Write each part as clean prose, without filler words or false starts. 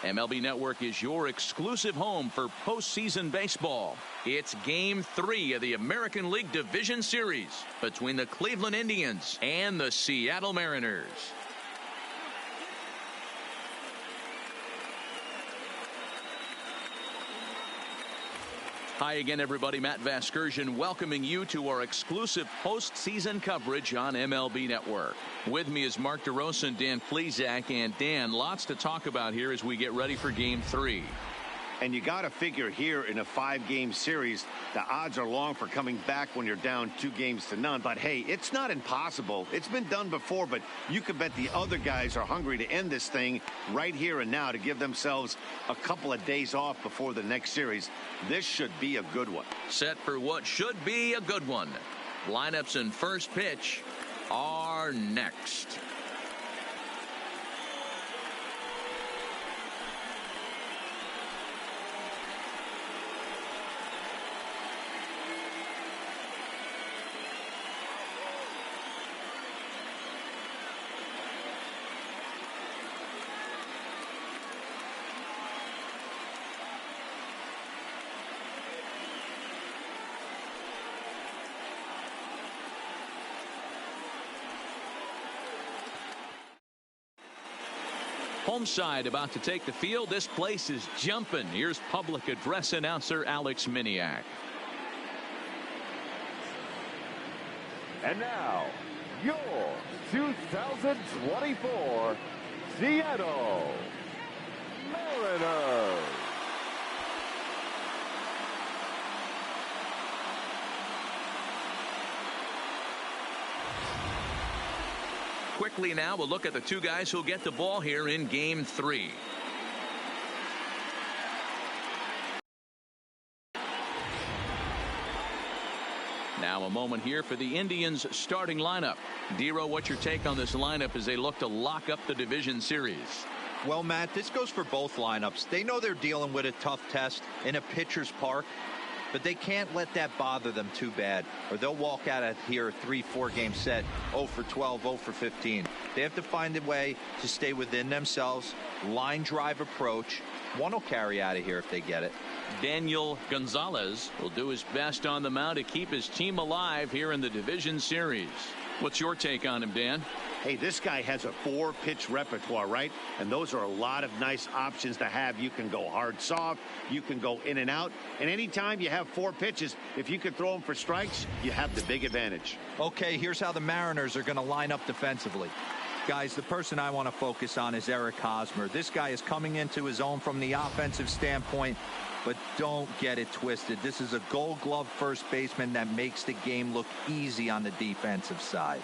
MLB Network is your exclusive home for postseason baseball. It's Game 3 of the American League Division Series between the Cleveland Indians and the Seattle Mariners. Hi again, everybody. Matt Vasgersian welcoming you to our exclusive postseason coverage on MLB Network. With me is Mark DeRosa and Dan Plesac. And Dan, lots to talk about here as we get ready for Game 3. And you got to figure here in a 5-game series, the odds are long for coming back when you're down 2-0. But hey, it's not impossible. It's been done before, but you could bet the other guys are hungry to end this thing right here and now to give themselves a couple of days off before the next series. This should be a good one. Set for what should be a good one. Lineups and first pitch are next. Home side about to take the field. This place is jumping. Here's public address announcer Alex Miniak. And now, your 2024 Seattle Mariners. Quickly now, we'll look at the two guys who'll get the ball here in Game 3. Now a moment here for the Indians starting lineup. Dero, what's your take on this lineup as they look to lock up the division series? Well, Matt, this goes for both lineups. They know they're dealing with a tough test in a pitcher's park, but they can't let that bother them too bad, or they'll walk out of here a 3-4 game set, 0 for 12, 0 for 15. They have to find a way to stay within themselves, line drive approach. One will carry out of here if they get it. Daniel Gonzalez will do his best on the mound to keep his team alive here in the division series. What's your take on him, Dan? Hey, this guy has a 4-pitch repertoire, right? And those are a lot of nice options to have. You can go hard, soft. You can go in and out. And anytime you have 4 pitches, if you can throw them for strikes, you have the big advantage. Okay, here's how the Mariners are going to line up defensively. Guys, the person I want to focus on is Eric Hosmer. This guy is coming into his own from the offensive standpoint, but don't get it twisted. This is a Gold Glove first baseman that makes the game look easy on the defensive side.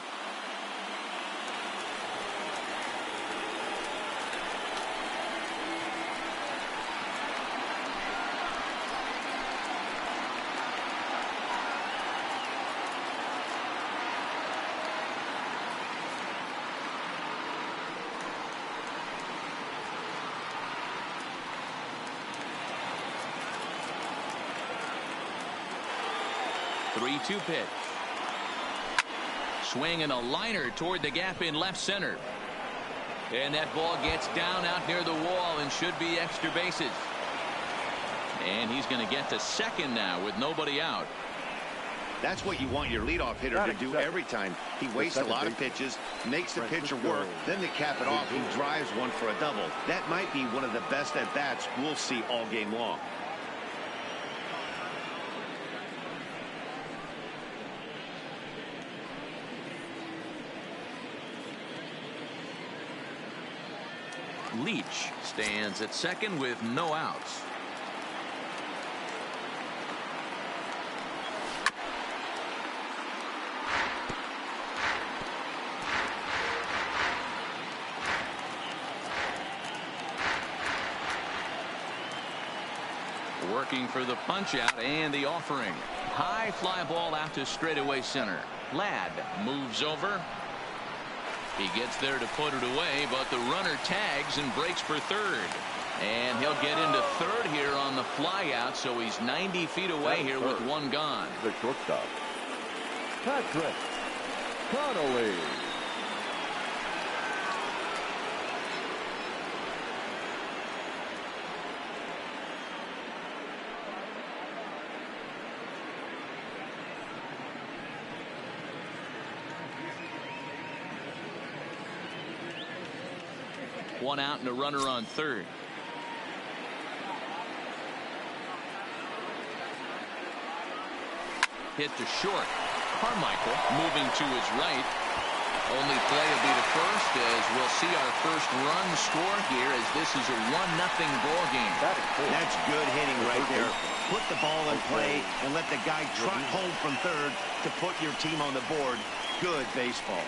Two pitch. Swing and a liner toward the gap in left center. And that ball gets down out near the wall and should be extra bases. And he's going to get to second now with nobody out. That's what you want your leadoff hitter to do every time. He wastes a lot of pitches, makes the pitcher work, then to cap it off, he drives one for a double. That might be one of the best at-bats we'll see all game long. Leach stands at second with no outs. Working for the punch out and the offering. High fly ball out to straightaway center. Ladd moves over. He gets there to put it away, but the runner tags and breaks for third. And he'll get into third here on the flyout, so he's 90 feet away here with one gone. The shortstop, Patrick Connolly. One out and a runner on third. Hit to short. Carmichael moving to his right. Only play will be to first, as we'll see our first run score here, as this is a 1-0 ball game. That's good hitting right there. Put the ball in play and let the guy trot home from third to put your team on the board. Good baseball.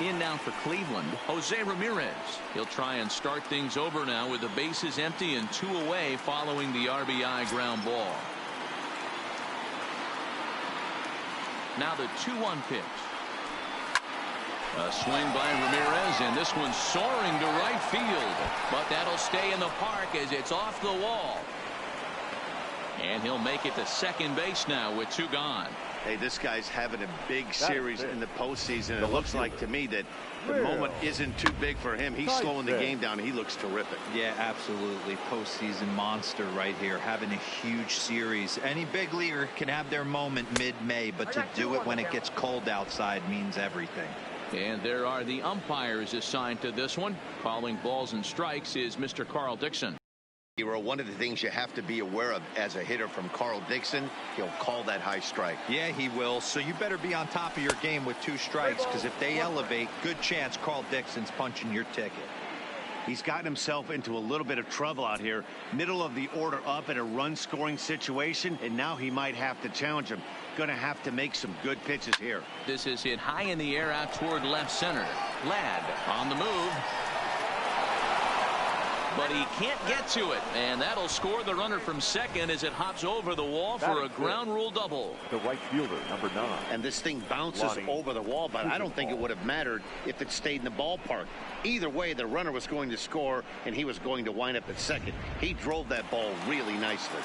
In now for Cleveland, Jose Ramirez. He'll try and start things over now with the bases empty and 2 away following the RBI ground ball. Now the 2-1 pitch. A swing by Ramirez, and this one's soaring to right field. But that'll stay in the park as it's off the wall. And he'll make it to second base now with 2 gone. Hey, this guy's having a big series in the postseason. It looks like to me that the moment isn't too big for him. He's slowing the game down. He looks terrific. Yeah, absolutely. Postseason monster right here, having a huge series. Any big leaguer can have their moment mid-May, but to do it when it gets cold outside means everything. And there are the umpires assigned to this one. Calling balls and strikes is Mr. Carl Dixon. One of the things you have to be aware of as a hitter from Carl Dixon, he'll call that high strike. Yeah, he will. So you better be on top of your game with 2 strikes, because if they elevate, good chance Carl Dixon's punching your ticket. He's gotten himself into a little bit of trouble out here. Middle of the order up in a run-scoring situation, and now he might have to challenge him. Going to have to make some good pitches here. This is hit high in the air out toward left center. Ladd on the move. But he can't get to it, and that'll score the runner from second as it hops over the wall for a ground rule double. The right fielder, number 9. And this thing bounces over the wall, but I don't think it would have mattered if it stayed in the ballpark. Either way, the runner was going to score, and he was going to wind up at second. He drove that ball really nicely.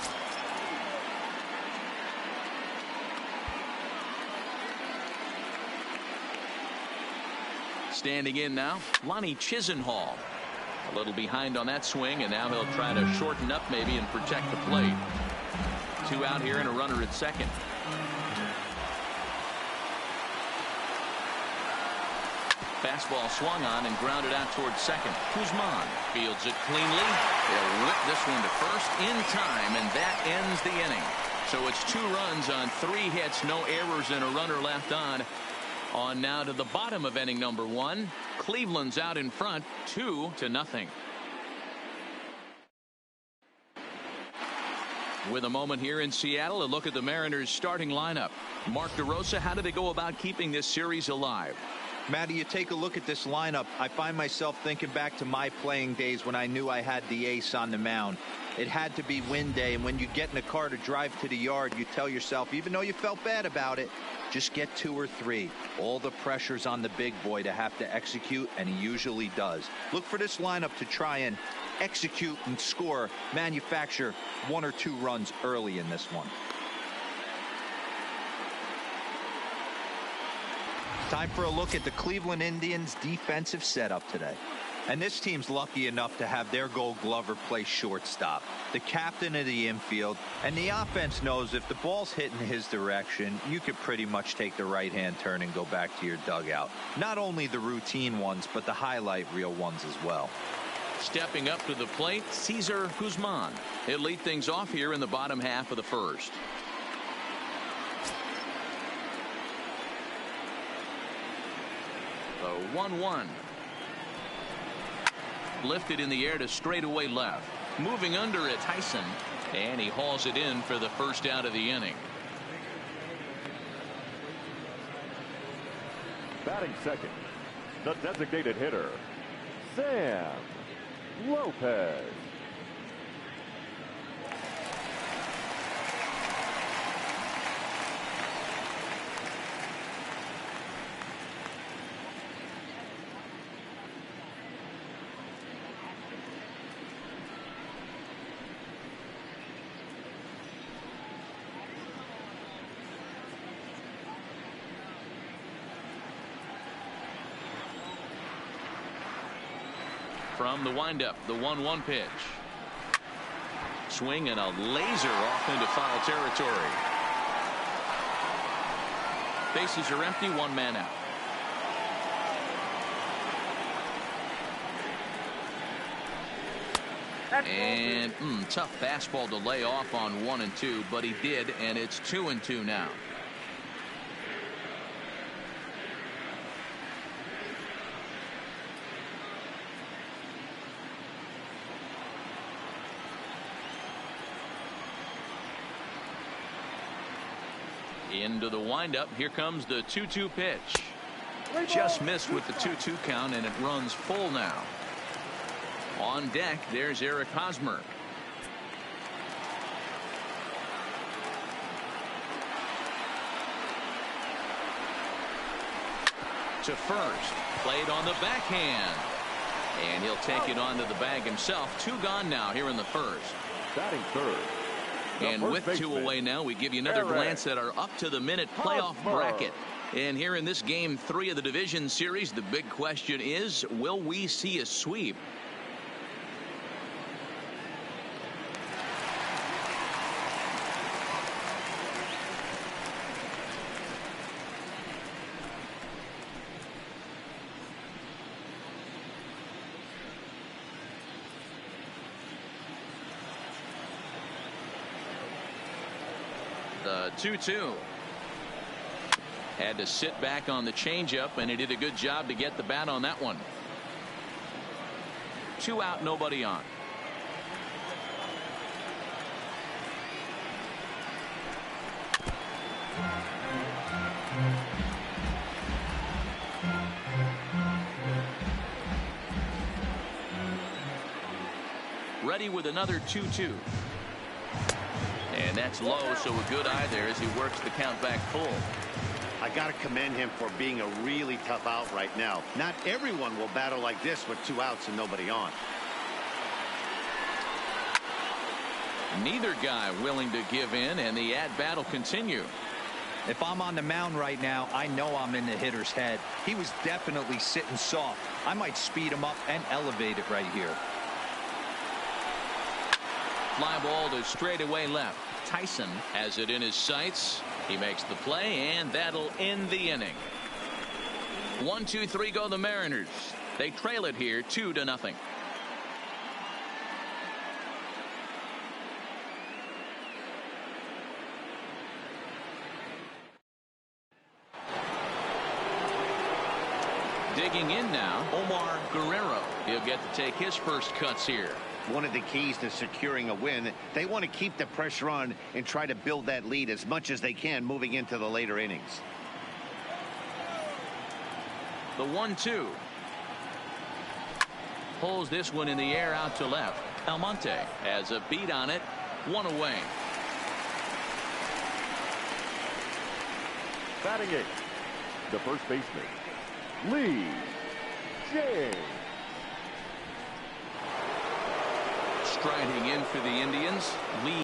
Standing in now, Lonnie Chisenhall. A little behind on that swing, and now he'll try to shorten up maybe and protect the plate. 2 out here and a runner at second. Fastball swung on and grounded out towards second. Guzman fields it cleanly. They'll whip this one to first in time, and that ends the inning. So it's 2 runs on 3 hits, no errors, and a runner left on. On now to the bottom of inning number 1. Cleveland's out in front, 2-0. With a moment here in Seattle, a look at the Mariners starting lineup. Mark DeRosa, how do they go about keeping this series alive? Matty, you take a look at this lineup. I find myself thinking back to my playing days when I knew I had the ace on the mound. It had to be win day, and when you get in a car to drive to the yard, you tell yourself, even though you felt bad about it, just get 2 or 3. All the pressure's on the big boy to have to execute, and he usually does. Look for this lineup to try and execute and score, manufacture 1 or 2 runs early in this one. Time for a look at the Cleveland Indians' defensive setup today. And this team's lucky enough to have their Gold Glover play shortstop, the captain of the infield, and the offense knows if the ball's hitting his direction, you could pretty much take the right-hand turn and go back to your dugout. Not only the routine ones, but the highlight reel ones as well. Stepping up to the plate, Cesar Guzman. He'll lead things off here in the bottom half of the first. The 1-1. Lifted in the air to straightaway left. Moving under it, Tyson. And he hauls it in for the first out of the inning. Batting second, the designated hitter, Sam Lopez. From the windup, the 1-1 pitch. Swing and a laser off into foul territory. Bases are empty, 1 man out. And tough fastball to lay off on 1 and 2, but he did, and it's 2 and 2 now. Into the windup. Here comes the 2-2 pitch. Just missed with the 2-2 count, and it runs full now. On deck, there's Eric Hosmer. To first. Played on the backhand. And he'll take it onto the bag himself. 2 gone now here in the first. Batting third. And with 2 away now, we give you another glance at our up-to-the-minute playoff bracket. And here in this Game 3 of the division series, the big question is, will we see a sweep? The 2-2. Had to sit back on the changeup, and he did a good job to get the bat on that one. 2 out, nobody on. Ready with another 2-2. And that's low, so a good eye there as he works the count back full. I got to commend him for being a really tough out right now. Not everyone will battle like this with 2 outs and nobody on. Neither guy willing to give in, and the at-bat will continue. If I'm on the mound right now, I know I'm in the hitter's head. He was definitely sitting soft. I might speed him up and elevate it right here. Fly ball to straightaway left. Tyson has it in his sights. He makes the play, and that'll end the inning. 1-2-3 go the Mariners. They trail it here 2-0. Digging in now, Omar Guerrero. He'll get to take his first cuts here. One of the keys to securing a win, they want to keep the pressure on and try to build that lead as much as they can moving into the later innings. The 1-2. Pulls this one in the air out to left. Almonte has a beat on it. 1 away. Batting 8th, the first baseman, Lee James. Striding in for the Indians, Lee.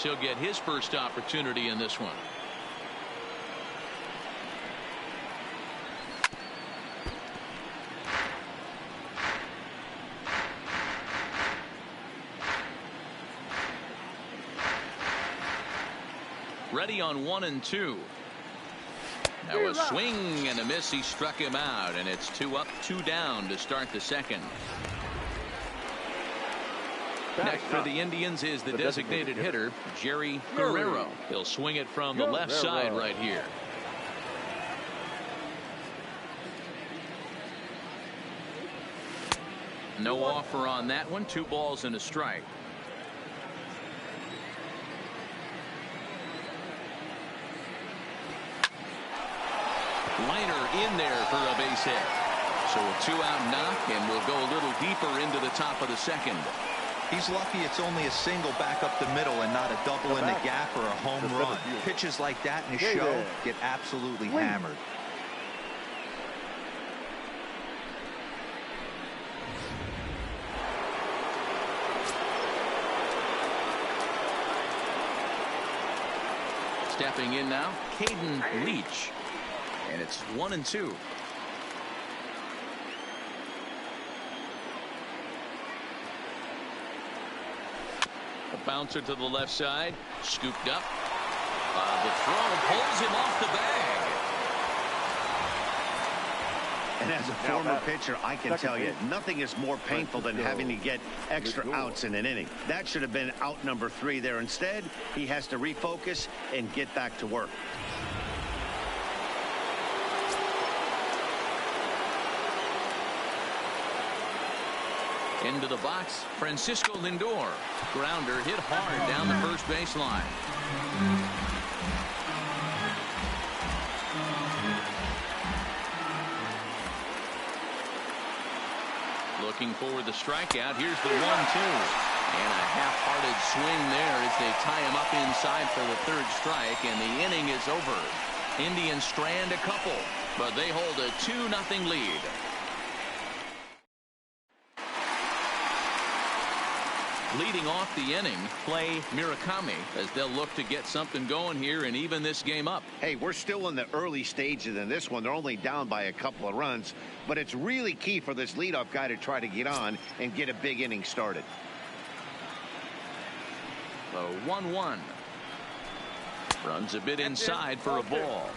He'll get his first opportunity in this one. Ready on 1 and 2. Now a swing and a miss. He struck him out, and it's 2 up, 2 down to start the second. Next for the Indians is the designated hitter, Jerry Guerrero. He'll swing it from the left side right here. No offer on that one. 2 balls and a strike. Liner in there for a base hit. So a 2-out knock, and we'll go a little deeper into the top of the second. He's lucky it's only a single back up the middle and not a double in the gap or a home run. Pitches like that in a show get absolutely hammered. Stepping in now, Caden Leach. And it's 1 and 2. A bouncer to the left side, scooped up. The throw pulls him off the bag. And as a former pitcher, I can tell you, nothing is more painful than having to get extra outs in an inning. That should have been out number 3 there. Instead, he has to refocus and get back to work. Into the box, Francisco Lindor. Grounder hit hard down the first baseline. Looking for the strikeout. Here's the 1-2. And a half-hearted swing there as they tie him up inside for the 3rd strike, and the inning is over. Indians strand a couple, but they hold a 2-0 lead. Leading off the inning, Clay Murakami, as they'll look to get something going here and even this game up. Hey, we're still in the early stages in this one. They're only down by a couple of runs, but it's really key for this leadoff guy to try to get on and get a big inning started. So 1-1. Runs a bit inside for a ball.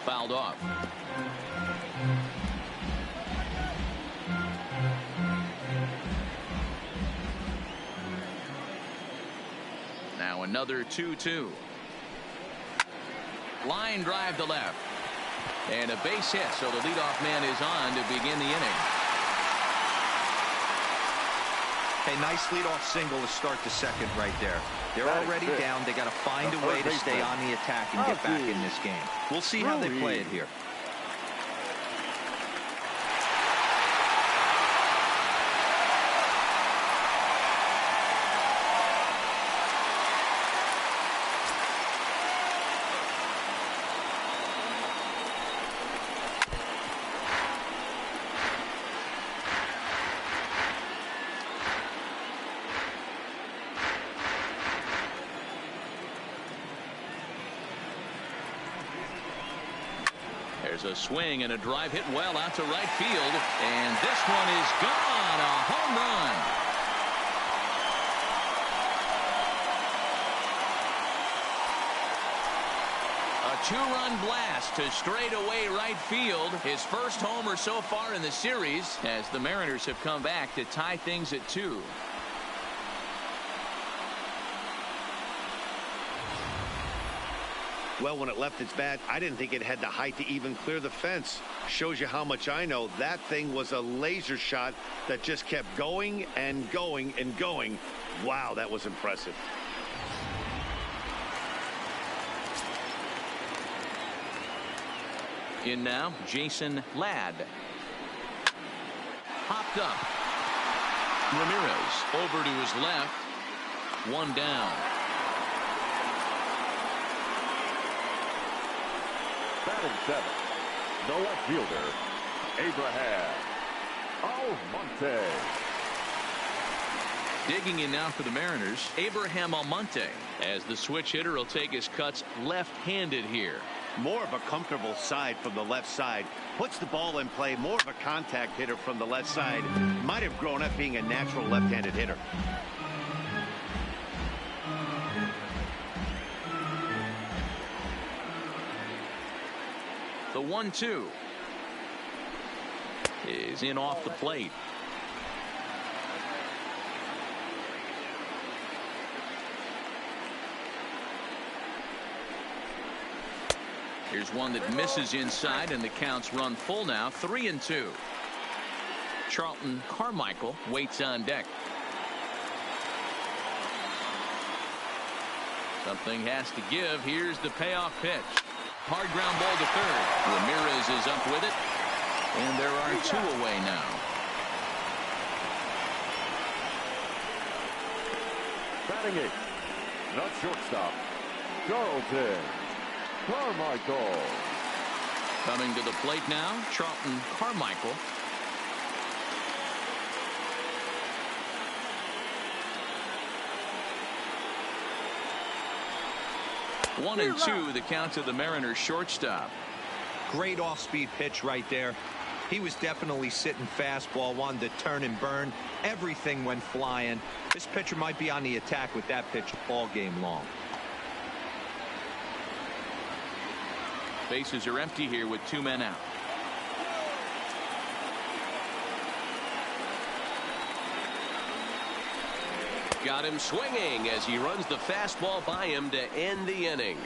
Fouled off. Now another 2-2. Line drive to left. And a base hit, so the leadoff man is on to begin the inning. A nice leadoff single to start the second right there. They're already down. They got to find a way to stay on the attack and get back in this game. We'll see how they play it here. There's a swing and a drive hit well out to right field, and this one is gone. A home run. A 2-run blast to straightaway right field. His first homer so far in the series, as the Mariners have come back to tie things at 2. Well, when it left its bat, I didn't think it had the height to even clear the fence. Shows you how much I know. That thing was a laser shot that just kept going and going and going. Wow, that was impressive. In now, Jason Ladd. Hopped up. Ramirez over to his left. 1 down. Batting 7th, the left fielder, Abraham Almonte. Digging in now for the Mariners, Abraham Almonte, as the switch hitter will take his cuts left-handed here. More of a comfortable side from the left side. Puts the ball in play. More of a contact hitter from the left side. Might have grown up being a natural left-handed hitter. The 1-2 is in off the plate. Here's one that misses inside, and the count's run full now. 3-2. Charlton Carmichael waits on deck. Something has to give. Here's the payoff pitch. Hard ground ball to third. Ramirez is up with it, and there are 2 away now. Batting 8th, the shortstop, Charlton Carmichael. Coming to the plate now, Charlton Carmichael. 1-2 the count to the Mariners shortstop. Great off-speed pitch right there. He was definitely sitting fastball, wanted to turn and burn. Everything went flying. This pitcher might be on the attack with that pitch all game long. Bases are empty here with 2 men out. Got him swinging as he runs the fastball by him to end the inning.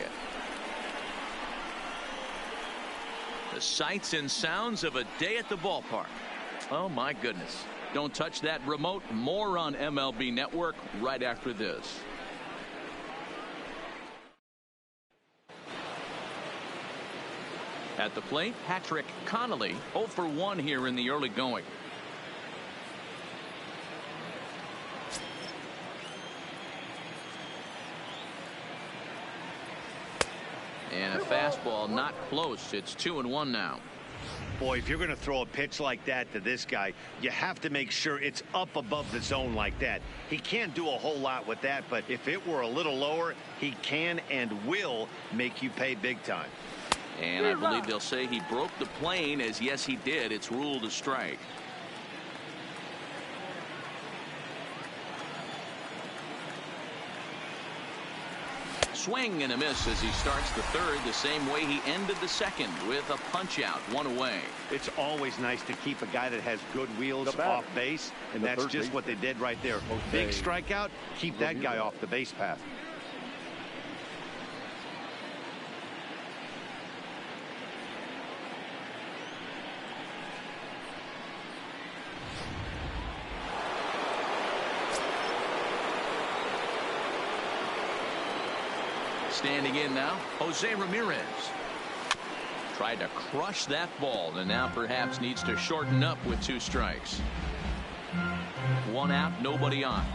The sights and sounds of a day at the ballpark. Oh my goodness. Don't touch that remote. More on MLB Network right after this. At the plate, Patrick Connolly, 0 for 1 here in the early going. And a fastball not close. It's 2-1 now. Boy, if you're going to throw a pitch like that to this guy, you have to make sure it's up above the zone like that. He can't do a whole lot with that, but if it were a little lower, he can and will make you pay big time. And I believe they'll say he broke the plane, as yes he did. It's ruled a strike. Swing and a miss as he starts the third the same way he ended the second, with a punch out, 1 away. It's always nice to keep a guy that has good wheels off base, and that's just what they did right there. Big strikeout, keep that guy off the base path. Standing in now, Jose Ramirez. Tried to crush that ball and now perhaps needs to shorten up with 2 strikes. 1 out, nobody on.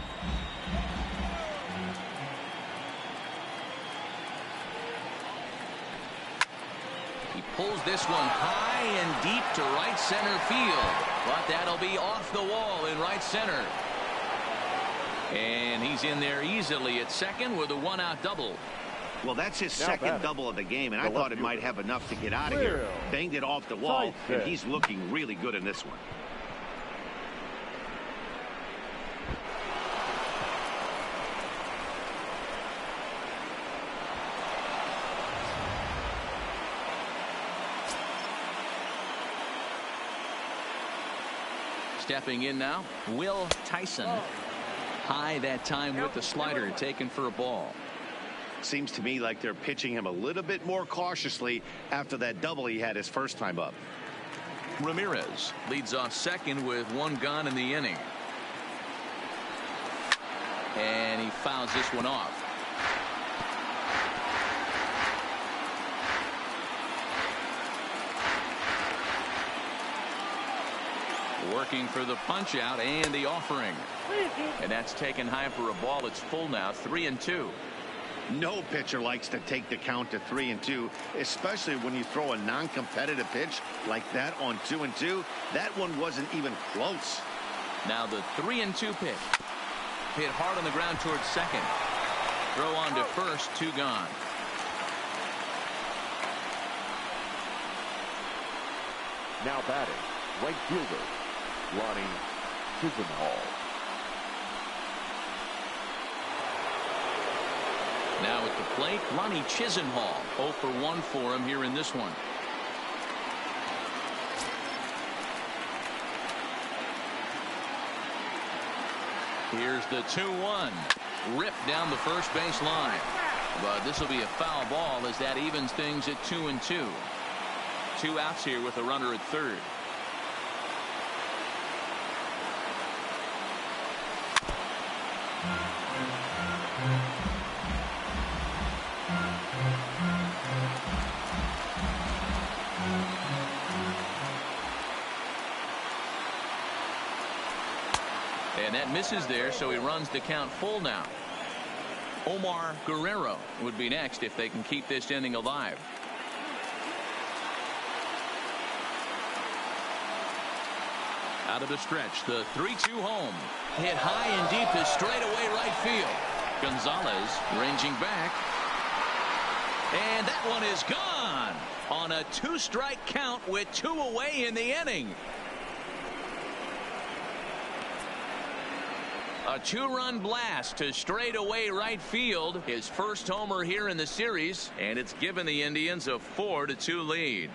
He pulls this one high and deep to right center field, but that'll be off the wall in right center. And he's in there easily at second with a 1-out double. Well, that's his second double of the game, and I thought it might have enough to get out of here. Banged it off the wall, and he's looking really good in this one. Stepping in now, Will Tyson. High that time with the slider, taken for a ball. Seems to me like they're pitching him a little bit more cautiously after that double he had his first time up. Ramirez leads off second with 1 gone in the inning. And he fouls this one off. Working for the punch out and the offering. And that's taken high for a ball. It's full now, 3-2. No pitcher likes to take the count to 3-2, especially when you throw a non-competitive pitch like that on 2-2. That one wasn't even close. Now the 3-2 pitch. Hit hard on the ground towards second. Throw on to first, 2 gone. Now batting, right fielder, Lonnie Chisenhall. Now at the plate, Lonnie Chisenhall. 0 for 1 for him here in this one. Here's the 2-1. Ripped down the first base line. But this will be a foul ball as that evens things at 2-2. 2 outs here with a runner at third. And that misses there, so he runs the count full now. Omar Guerrero would be next if they can keep this inning alive. Out of the stretch, the 3-2 home. Hit high and deep to straightaway right field. Gonzalez ranging back. And that one is gone on a 2-strike count with 2 away in the inning. A 2-run blast to straightaway right field. His first homer here in the series, and it's given the Indians a 4-2 lead.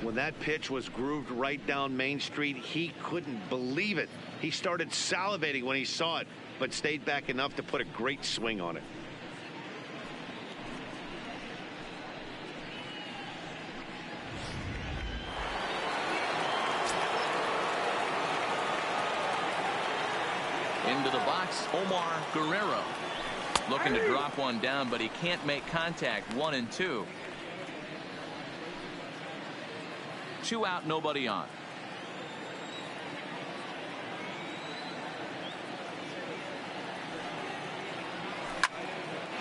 When that pitch was grooved right down Main Street, he couldn't believe it. He started salivating when he saw it, but stayed back enough to put a great swing on it. Into the box, Omar Guerrero. Looking to drop one down, but he can't make contact. 1-2. 2 out, nobody on.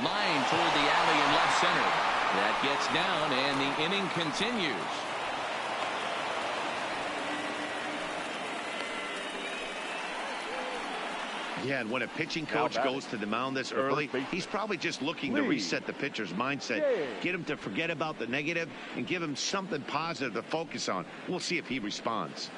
Line toward the alley in left center. That gets down, and the inning continues. Yeah, and when a pitching coach goes to the mound this early, he's probably just looking to reset the pitcher's mindset, get him to forget about the negative, and give him something positive to focus on. We'll see if he responds.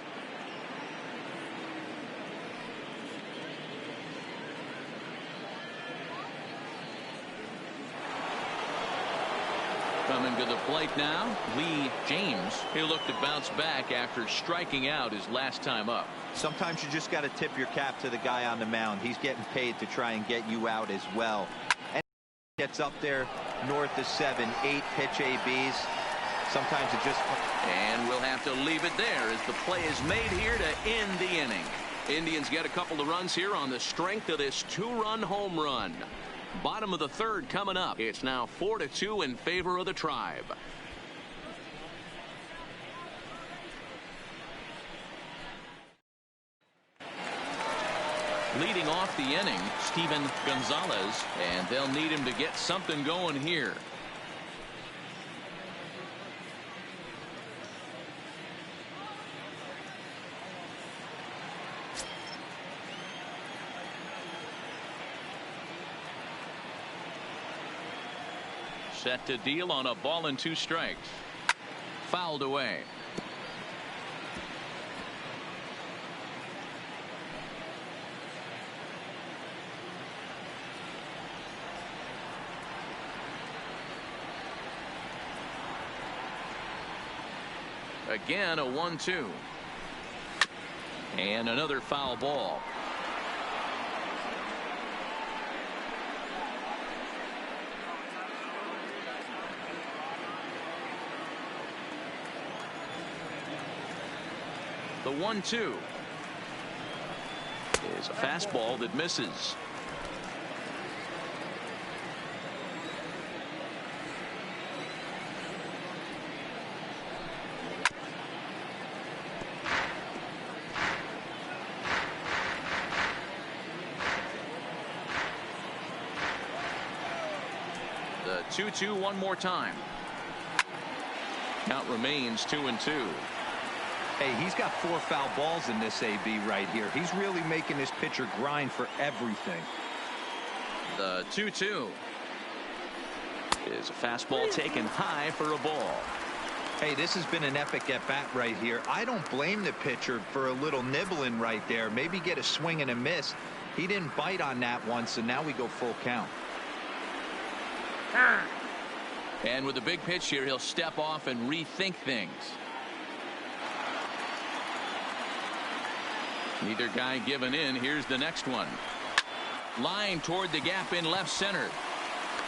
Coming to the plate now, Lee James. He'll look to bounce back after striking out his last time up. Sometimes you just got to tip your cap to the guy on the mound. He's getting paid to try and get you out as well. And gets up there north of 7, 8 pitch ABs. Sometimes it just... And we'll have to leave it there as the play is made here to end the inning. Indians get a couple of runs here on the strength of this 2-run home run. Bottom of the 3rd coming up. It's now 4-2 in favor of the Tribe. Leading off the inning, Steven Gonzalez, and they'll need him to get something going here. Set to deal on a ball and 2 strikes. Fouled away. Again, a 1-2. And another foul ball. The 1-2 is a fastball that misses. The 2-2 one more time. Count remains 2-2. Hey, he's got 4 foul balls in this AB right here. He's really making this pitcher grind for everything. The 2-2 is a fastball taken high for a ball. Hey, this has been an epic at bat right here. I don't blame the pitcher for a little nibbling right there. Maybe get a swing and a miss. He didn't bite on that one, so now we go full count. And with a big pitch here, he'll step off and rethink things. Neither guy giving in. Here's the next one. Line toward the gap in left center.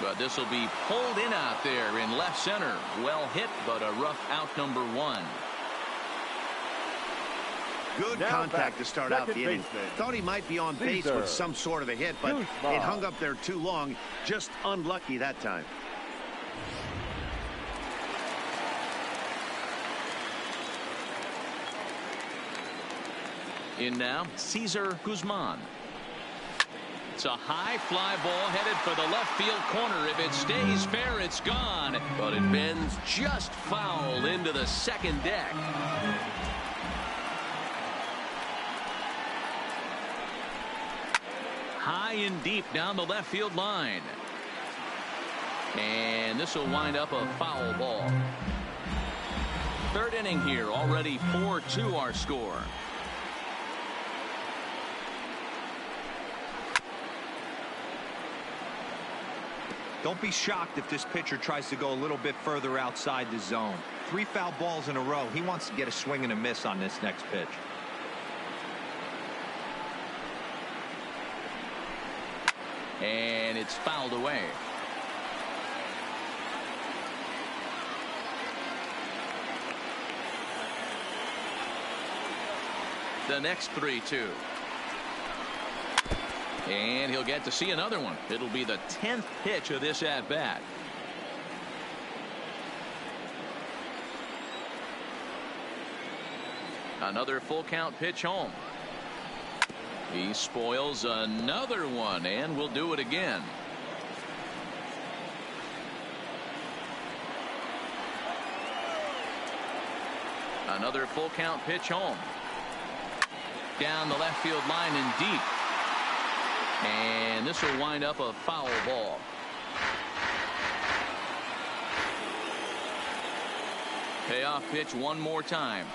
But this will be pulled in out there in left center. Well hit, but a rough out number 1. Good contact to start out the inning. Thought he might be on base with some sort of a hit, but it hung up there too long. Just unlucky that time. In now, Cesar Guzman. It's a high fly ball headed for the left field corner. If it stays fair, it's gone. But it bends just foul into the second deck. high and deep down the left field line. And this will wind up a foul ball. Third inning here, already 4-2 our score. Don't be shocked if this pitcher tries to go a little bit further outside the zone. 3 foul balls in a row. He wants to get a swing and a miss on this next pitch. And it's fouled away. The next 3-2. And he'll get to see another one. It'll be the 10th pitch of this at bat. Another full count pitch home. He spoils another one and will do it again. Another full count pitch home. Down the left field line and deep. And this will wind up a foul ball. Payoff pitch one more time.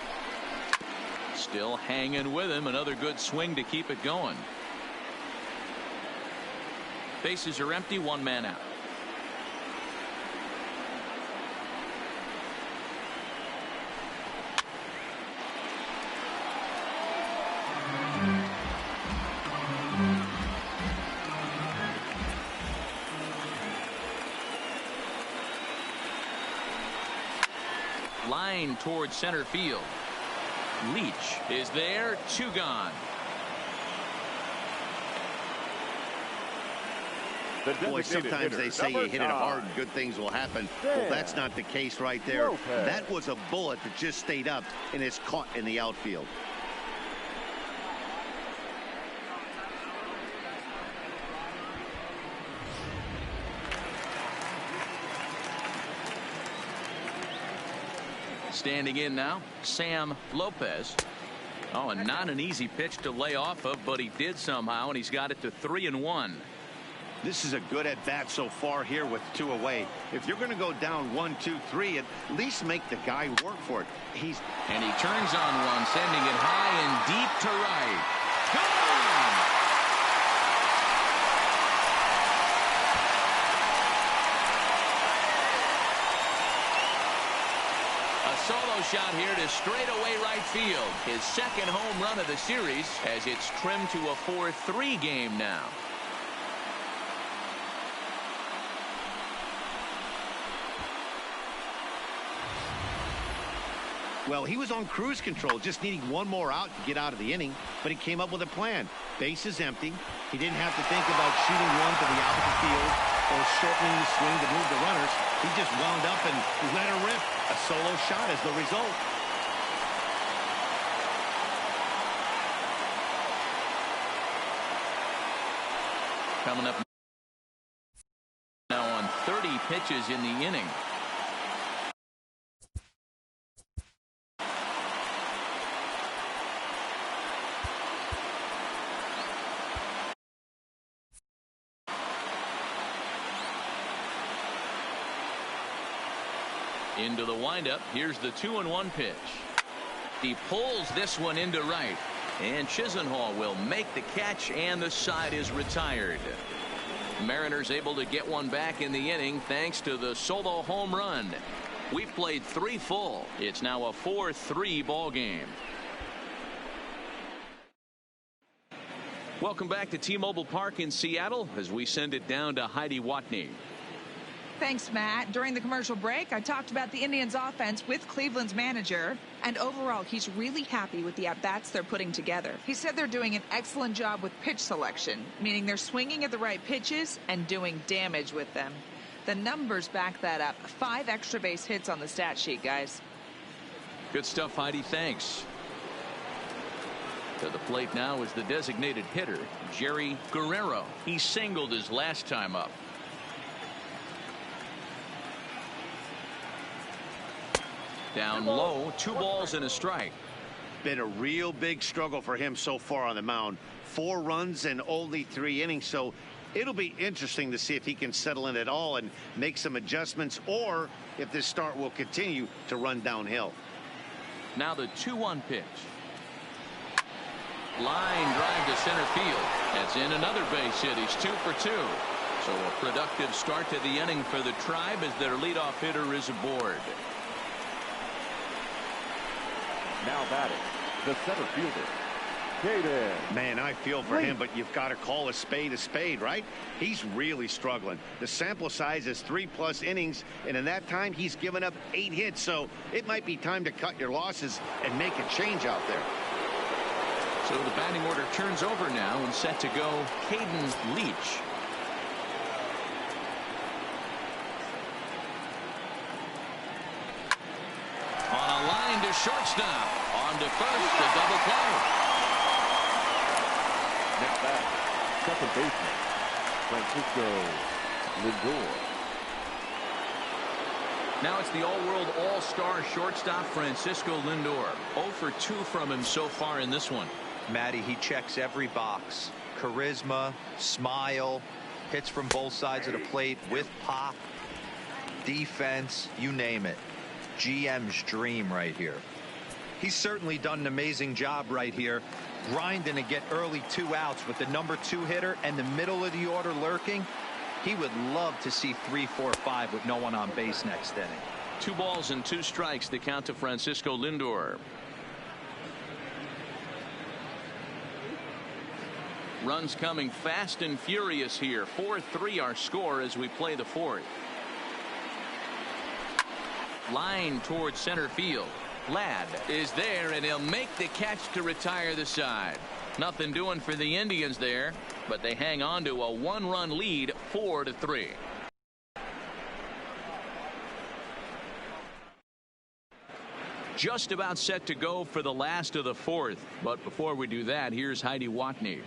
Still hanging with him. Another good swing to keep it going. Bases are empty. One man out. Line towards center field. Leach is there. 2 gone. Boy, sometimes they say you hit it hard and good things will happen. Well, that's not the case right there. That was a bullet that just stayed up and is caught in the outfield. Standing in now, Sam Lopez. Oh, and not an easy pitch to lay off of, but he did somehow, and he's got it to 3-1. This is a good at bat so far here with 2 away. If you're going to go down 1-2-3, at least make the guy work for it. And he turns on one, sending it high and deep to right. Gone! A solo shot here to straightaway right field. His second home run of the series, as it's trimmed to a 4-3 game now. Well, he was on cruise control, just needing one more out to get out of the inning, but he came up with a plan. Base is empty. He didn't have to think about shooting one to the opposite field or shortening the swing to move the runners. He just wound up and let her rip. A solo shot is the result. Coming up now on 30 pitches in the inning. Into the windup. Here's the 2-1 pitch. He pulls this one into right. And Chisenhall will make the catch, and the side is retired. Mariners able to get one back in the inning thanks to the solo home run. We've played 3 full. It's now a 4-3 ball game. Welcome back to T-Mobile Park in Seattle as we send it down to Heidi Watney. Thanks, Matt. During the commercial break, I talked about the Indians' offense with Cleveland's manager, and overall, he's really happy with the at-bats they're putting together. He said they're doing an excellent job with pitch selection, meaning they're swinging at the right pitches and doing damage with them. The numbers back that up. 5 extra base hits on the stat sheet, guys. Good stuff, Heidi. Thanks. To the plate now is the designated hitter, Jerry Guerrero. He singled his last time up. Down low, 2 balls and a strike. been a real big struggle for him so far on the mound. 4 runs and only 3 innings, so it'll be interesting to see if he can settle in at all and make some adjustments, or if this start will continue to run downhill. Now the 2-1 pitch. Line drive to center field. That's in another base hit. He's 2 for 2. So a productive start to the inning for the Tribe as their leadoff hitter is aboard. Now batting, the center fielder, Caden. Man, I feel for him, but you've got to call a spade, right? He's really struggling. The sample size is 3+ innings, and in that time, he's given up 8 hits. So it might be time to cut your losses and make a change out there. So the batting order turns over now and set to go Caden Leach. On a line to shortstop. On to first, the double play. Next back, second baseman, Francisco Lindor. Now it's the all-world all-star shortstop Francisco Lindor. 0 for 2 from him so far in this one. Matty, he checks every box. Charisma, smile, hits from both sides of the plate with pop, defense, you name it. GM's dream right here. He's certainly done an amazing job right here, grinding to get early 2 outs with the number 2 hitter and the middle of the order lurking. He would love to see 3, 4, 5 with no one on base next inning. 2 balls and 2 strikes the count to Francisco Lindor. Runs coming fast and furious here. 4-3 our score as we play the 4th. Line towards center field. Ladd is there, and he'll make the catch to retire the side. Nothing doing for the Indians there, but they hang on to a 1-run lead, 4-3. Just about set to go for the last of the 4th, but before we do that, here's Heidi Watney.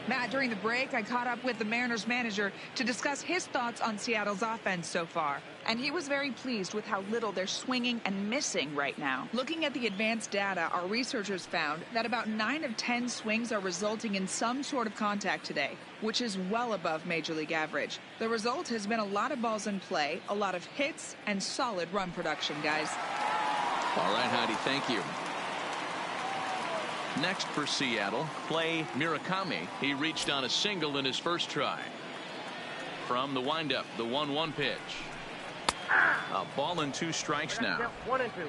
Matt, during the break, I caught up with the Mariners manager to discuss his thoughts on Seattle's offense so far. And he was very pleased with how little they're swinging and missing right now. Looking at the advanced data, our researchers found that about 9 of 10 swings are resulting in some sort of contact today, which is well above Major League average. The result has been a lot of balls in play, a lot of hits, and solid run production, guys. All right, Heidi, thank you. Next for Seattle, Clay Murakami. He reached on a single in his first try. From the windup, the 1-1 pitch. A ball and 2 strikes now. 1 and 2.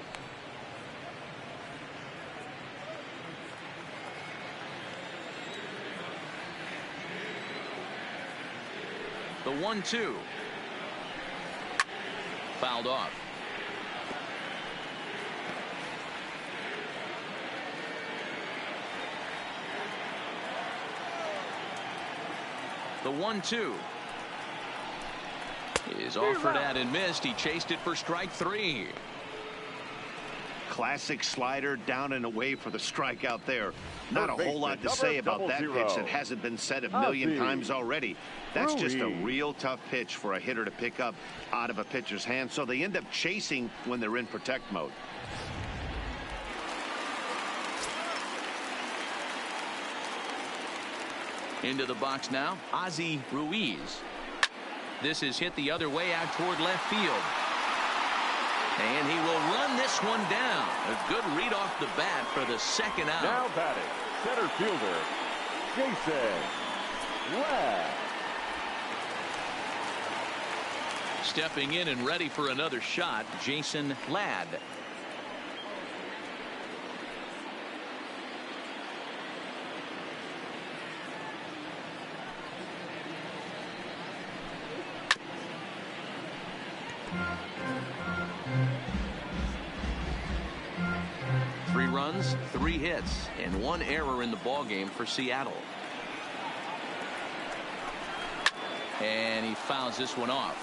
The 1-2. Fouled off. The 1-2 is offered at and missed. He chased it for strike 3. Classic slider down and away for the strikeout there. Not a whole lot to say about that pitch that hasn't been said a million times already. That's just a real tough pitch for a hitter to pick up out of a pitcher's hand, so they end up chasing when they're in protect mode. Into the box now, Ozzie Ruiz. This is hit the other way out toward left field. And he will run this one down. A good read off the bat for the second out. Now batting, center fielder, Jason Ladd. Stepping in and ready for another shot, Jason Ladd. Runs, 3 hits, and 1 error in the ballgame for Seattle. And he fouls this one off.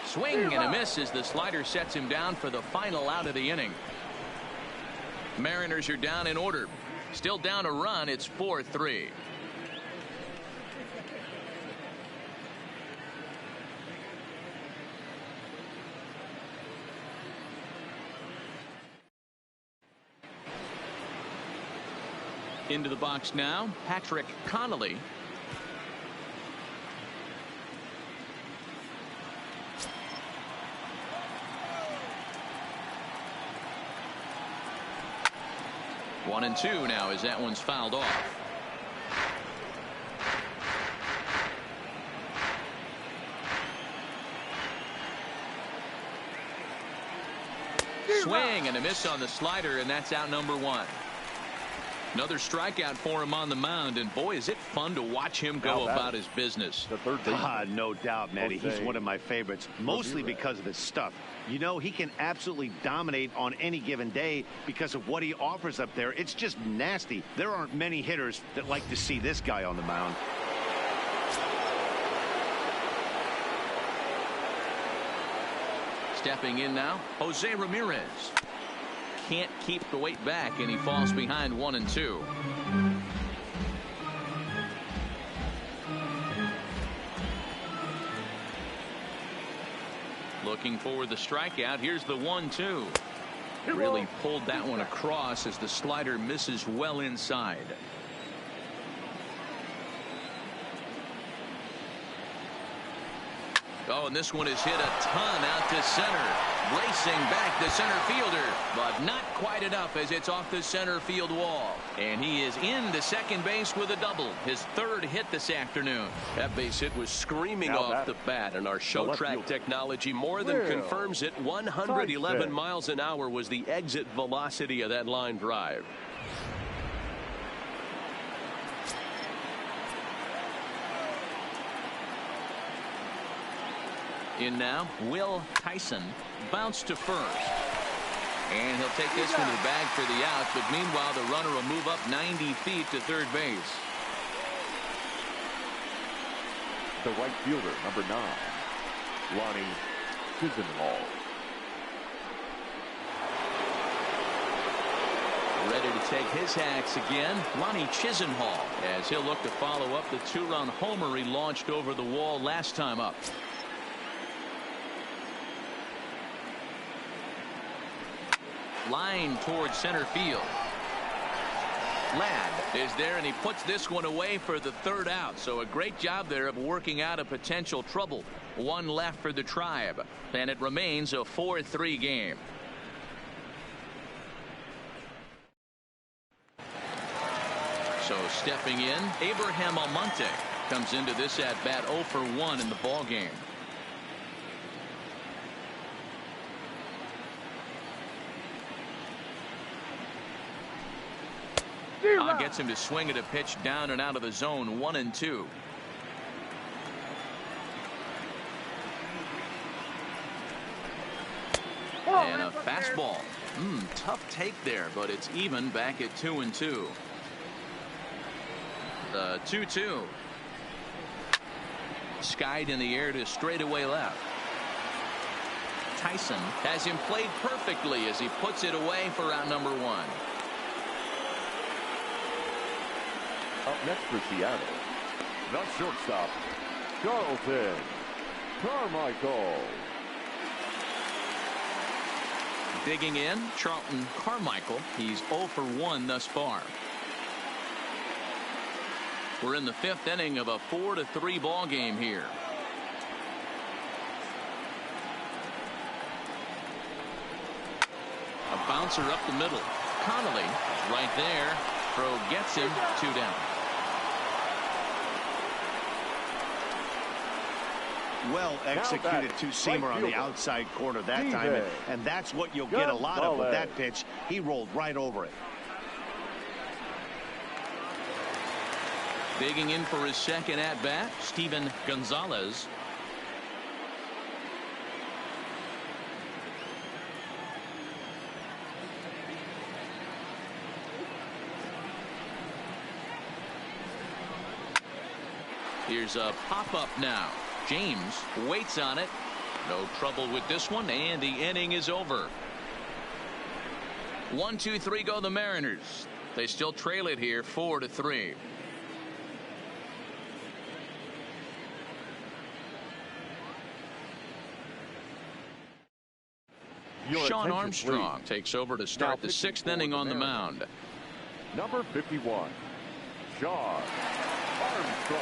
Swing and a miss as the slider sets him down for the final out of the inning. Mariners are down in order. Still down a run. It's 4-3. Into the box now, Patrick Connolly. One and two now as that one's fouled off. Swing and a miss on the slider, and that's out number one. Another strikeout for him on the mound, and boy, is it fun to watch him go about his business. The third baseman. No doubt, Matty. He's one of my favorites, mostly because of his stuff. You know, he can absolutely dominate on any given day because of what he offers up there. It's just nasty. There aren't many hitters that like to see this guy on the mound. Stepping in now, Jose Ramirez. Can't keep the weight back, and he falls behind 1-2. Looking for the strikeout. Here's the 1-2. Really pulled that one across as the slider misses well inside. Oh, and this one is hit a ton out to center. Racing back the center fielder, but not quite enough as it's off the center field wall. And he is into second base with a double. His third hit this afternoon. That base hit was screaming off the bat, and our show track technology more than confirms it. 111 miles an hour was the exit velocity of that line drive. In now, Will Tyson. Bounce to first. And he'll take this one to the bag for the out, but meanwhile the runner will move up 90 feet to third base. The right fielder, number 9, Lonnie Chisenhall. Ready to take his hacks again, Lonnie Chisenhall, as he'll look to follow up the 2-run homer he launched over the wall last time up. Line towards center field. Ladd is there, and he puts this one away for the third out. So a great job there of working out a potential trouble. One left for the Tribe, and it remains a 4-3 game. So stepping in, Abraham Almonte comes into this at bat 0 for 1 in the ball game. Gets him to swing at a pitch down and out of the zone. 1-2. And a fastball. Tough take there, but it's even back at 2-2. The 2-2. Skied in the air to straightaway left. Tyson has him played perfectly as he puts it away for out number 1. Up next for Seattle, the shortstop, Carlton Carmichael. Digging in, Charlton Carmichael. He's 0 for 1 thus far. We're in the 5th inning of a 4-3 ball game here. A bouncer up the middle. Connolly right there. Throw gets him 2 down. Well executed two-seamer on the outside corner that time, and that's what you'll get a lot of with that pitch. He rolled right over it. Digging in for his second at-bat, Steven Gonzalez. Here's a pop-up now. James waits on it. No trouble with this one, and the inning is over. 1-2-3 go the Mariners. They still trail it here 4-3. Sean Armstrong takes over to start the 6th inning on the mound. Number 51, John Armstrong.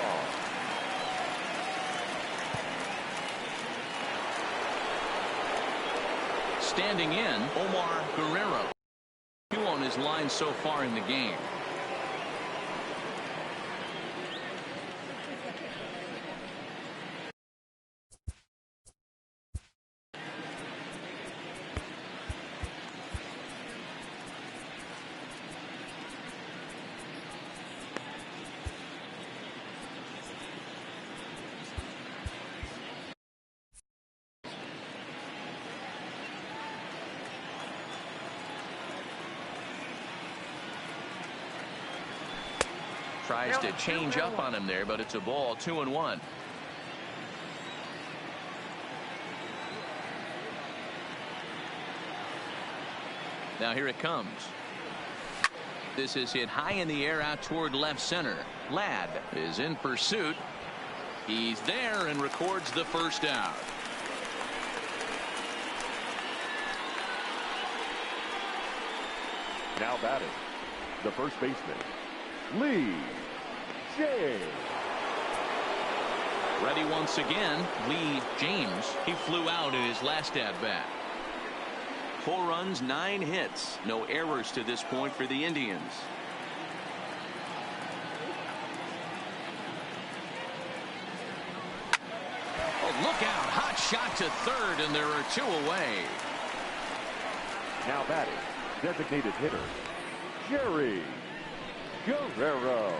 Standing in, Omar Guerrero. 2 on his line so far in the game. Tries to change up on him there, but it's a ball, 2-1. Now here it comes. This is hit high in the air out toward left center. Ladd is in pursuit. He's there and records the first out. Now batting, the first baseman, Lee James. Ready once again, Lee James. He flew out in his last at-bat. 4 runs, 9 hits. No errors to this point for the Indians. Oh, look out. Hot shot to third, and there are 2 away. Now batting, designated hitter, Jerry Guerrero.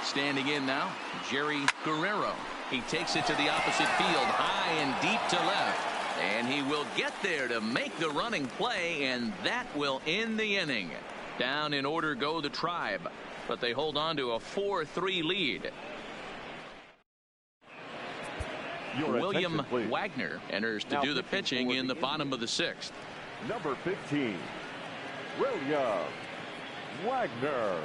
Standing in now, Jerry Guerrero. He takes it to the opposite field, high and deep to left. And he will get there to make the running play, and that will end the inning. Down in order go the Tribe, but they hold on to a 4-3 lead. William Wagner enters to do the pitching in the bottom of the 6th. Number 15, William Wagner.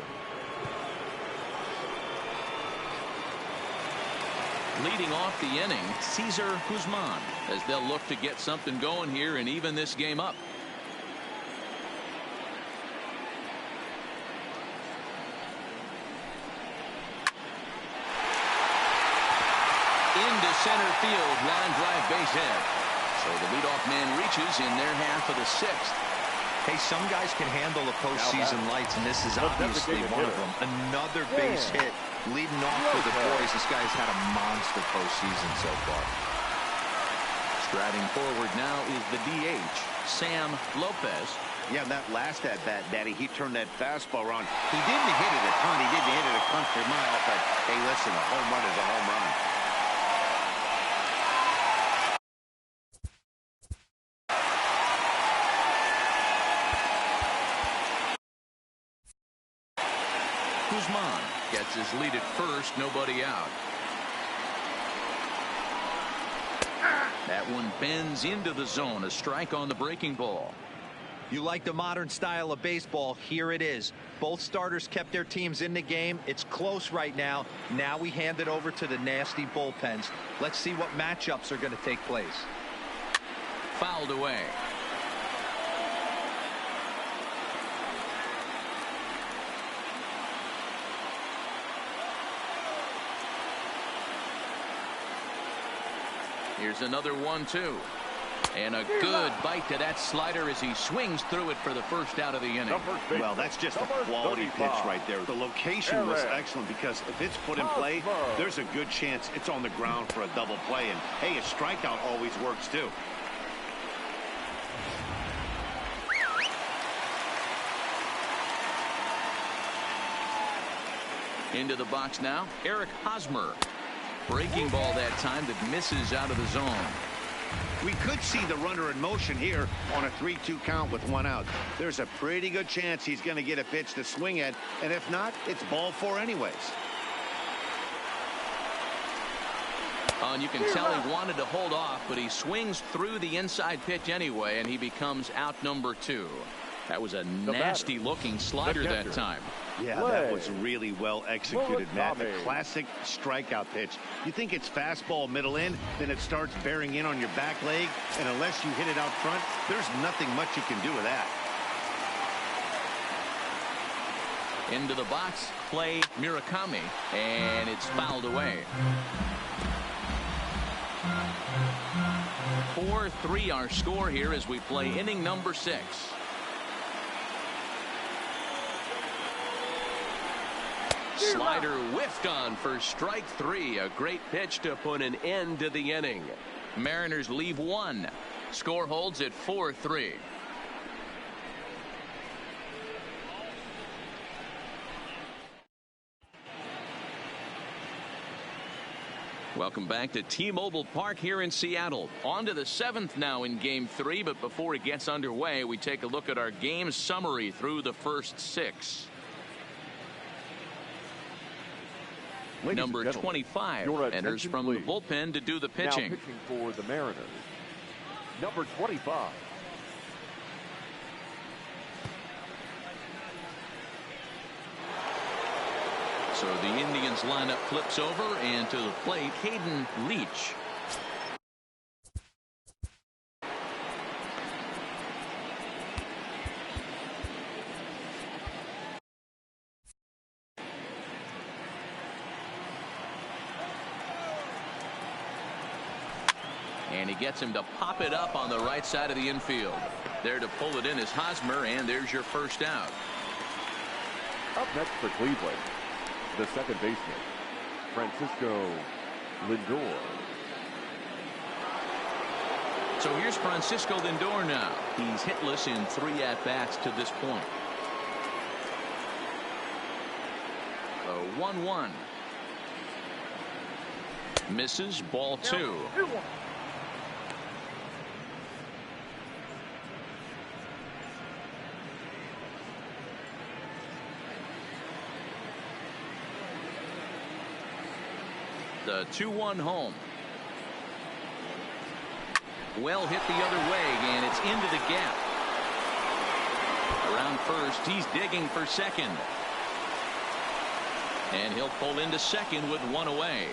Leading off the inning, Cesar Guzman, as they'll look to get something going here and even this game up. Into center field, line drive, base hit. So the leadoff man reaches in their half of the 6th. Hey, some guys can handle the postseason lights, and this is obviously one of them. Another base hit leading off for the boys. This guy's had a monster postseason so far. Striding forward now is the DH, Sam Lopez. Yeah, that last at-bat, Daddy, he turned that fastball around. He didn't hit it a ton. He didn't hit it a country mile, but hey, listen, a home run is a home run. Guzman gets his lead at first, nobody out. That one bends into the zone, a strike on the breaking ball. You like the modern style of baseball, here it is. Both starters kept their teams in the game. It's close right now. Now we hand it over to the nasty bullpens. Let's see what matchups are going to take place. Fouled away. Here's another 1-2. And a good bite to that slider as he swings through it for the first out of the inning. Well, that's just a quality pitch right there. The location was excellent because if it's put in play, there's a good chance it's on the ground for a double play. And, hey, a strikeout always works, too. Into the box now, Eric Hosmer. Breaking ball that time that misses out of the zone. We could see the runner in motion here on a 3-2 count with 1 out. There's a pretty good chance he's going to get a pitch to swing at, and if not, it's ball 4 anyways. And you can tell he wanted to hold off, but he swings through the inside pitch anyway, and he becomes out number 2. That was a nasty looking slider that time. Yeah, that was really well executed, Matt. A classic strikeout pitch. You think it's fastball middle in, then it starts bearing in on your back leg, and unless you hit it out front, there's nothing much you can do with that. Into the box, play Murakami, and it's fouled away. 4-3 our score here as we play inning number 6. Slider whiffed on for strike 3. A great pitch to put an end to the inning. Mariners leave 1. Score holds at 4-3. Welcome back to T-Mobile Park here in Seattle. On to the 7th now in Game 3, but before it gets underway, we take a look at our game summary through the first 6. Number 25 enters from the bullpen to do the pitching. Now pitching for the Mariners, number 25. So the Indians lineup flips over, and to the plate, Hayden Leach. And he gets him to pop it up on the right side of the infield. There to pull it in is Hosmer, and there's your first out. Up next for Cleveland, the second baseman, Francisco Lindor. So here's Francisco Lindor now. He's hitless in 3 at-bats to this point. The 1-1. Misses, ball 2. The 2-1 home. Well hit the other way, and it's into the gap. Around first, he's digging for second. And he'll pull into second with 1 away.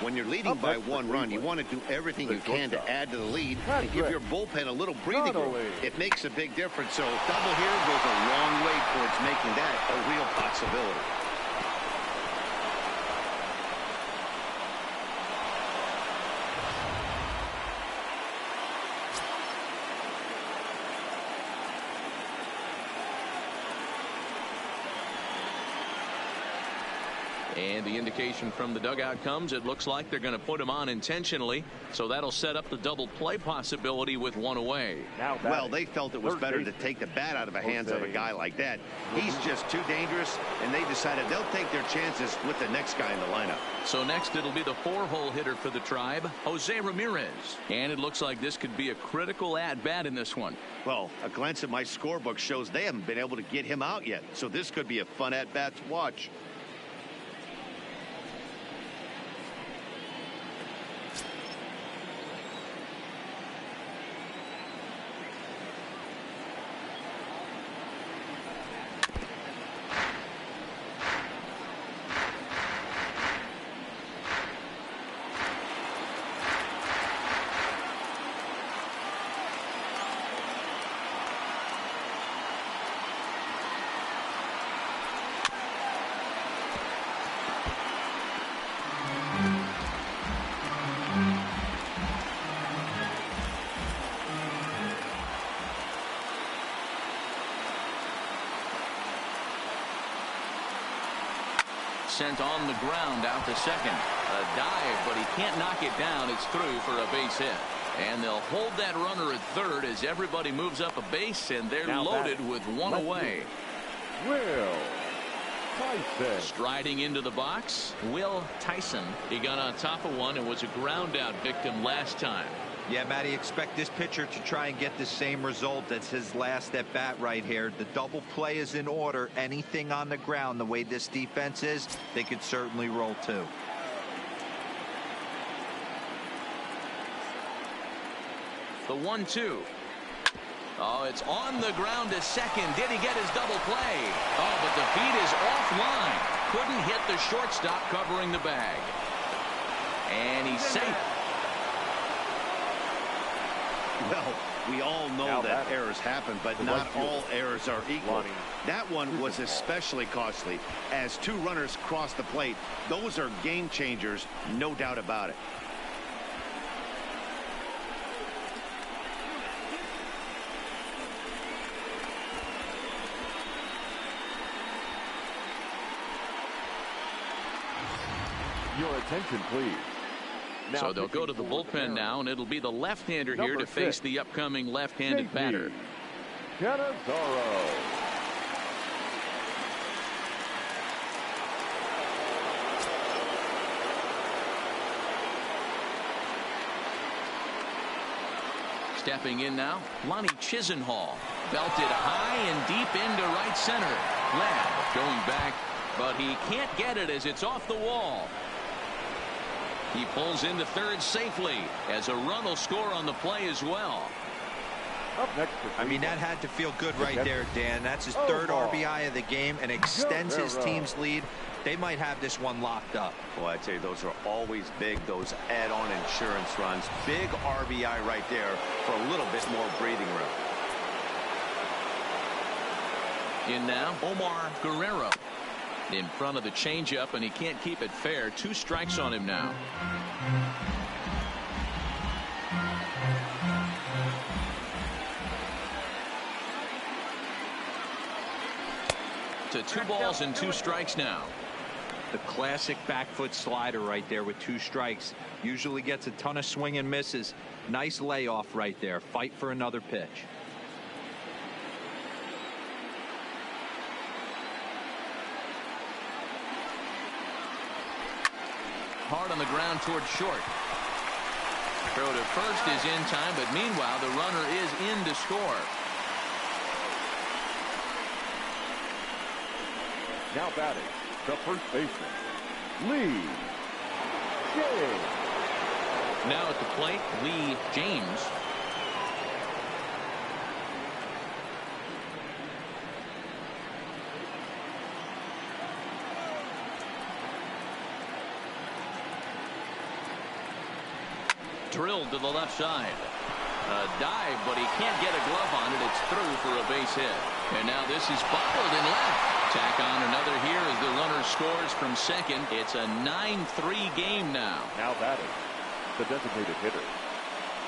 When you're leading by 1 run, you want to do everything you can to add to the lead and give your bullpen a little breathing room. It makes a big difference, so double here goes a long way towards making that a real possibility. And the indication from the dugout comes, it looks like they're going to put him on intentionally, so that'll set up the double play possibility with 1 away. Well, they felt it was better to take the bat out of the hands of a guy like that. He's just too dangerous, and they decided they'll take their chances with the next guy in the lineup. So next it'll be the 4-hole hitter for the Tribe, Jose Ramirez. And it looks like this could be a critical at-bat in this one. Well, a glance at my scorebook shows they haven't been able to get him out yet, so this could be a fun at-bat to watch. Sent on the ground out to second. A dive, but he can't knock it down. It's through for a base hit. And they'll hold that runner at third as everybody moves up a base, and they're loaded with 1 away. Will Tyson. Striding into the box, Will Tyson. He got on top of one and was a ground out victim last time. Yeah, Matty, expect this pitcher to try and get the same result as his last at bat right here. The double play is in order. Anything on the ground, the way this defense is, they could certainly roll too. The 1-2. Oh, it's on the ground to second. Did he get his double play? Oh, but the feet is offline. Couldn't hit the shortstop covering the bag. And he's safe. Well, we all know that errors happen, but not all errors are equal. That one was especially costly. As two runners cross the plate, those are game changers, no doubt about it. Your attention, please. So they'll go to the bullpen now, and it'll be the left-hander here to face the upcoming left-handed batter. Cannizzaro. Stepping in now, Lonnie Chisenhall. Belted high and deep into right center. Ladd going back, but he can't get it as it's off the wall. He pulls into third safely as a run will score on the play as well. Up next, I mean, that had to feel good right there, Dan. That's his third RBI of the game and extends his team's lead. They might have this one locked up. Well, I'd say those are always big, those add-on insurance runs. Big RBI right there for a little bit more breathing room. In now, Omar Guerrero. In front of the changeup, and he can't keep it fair. 2 strikes on him now. To 2 balls and 2 strikes now. The classic back foot slider right there with 2 strikes. Usually gets a ton of swing and misses. Nice layoff right there. Fight for another pitch. Hard on the ground toward short. Throw to first is in time, but meanwhile the runner is in to score. Now batting, the first baseman, Lee James. Now at the plate, Lee James. Drilled to the left side. A dive, but he can't get a glove on it. It's through for a base hit. And now this is bobbled in left. Tack on another here as the runner scores from second. It's a 9-3 game now. Now batting, the designated hitter,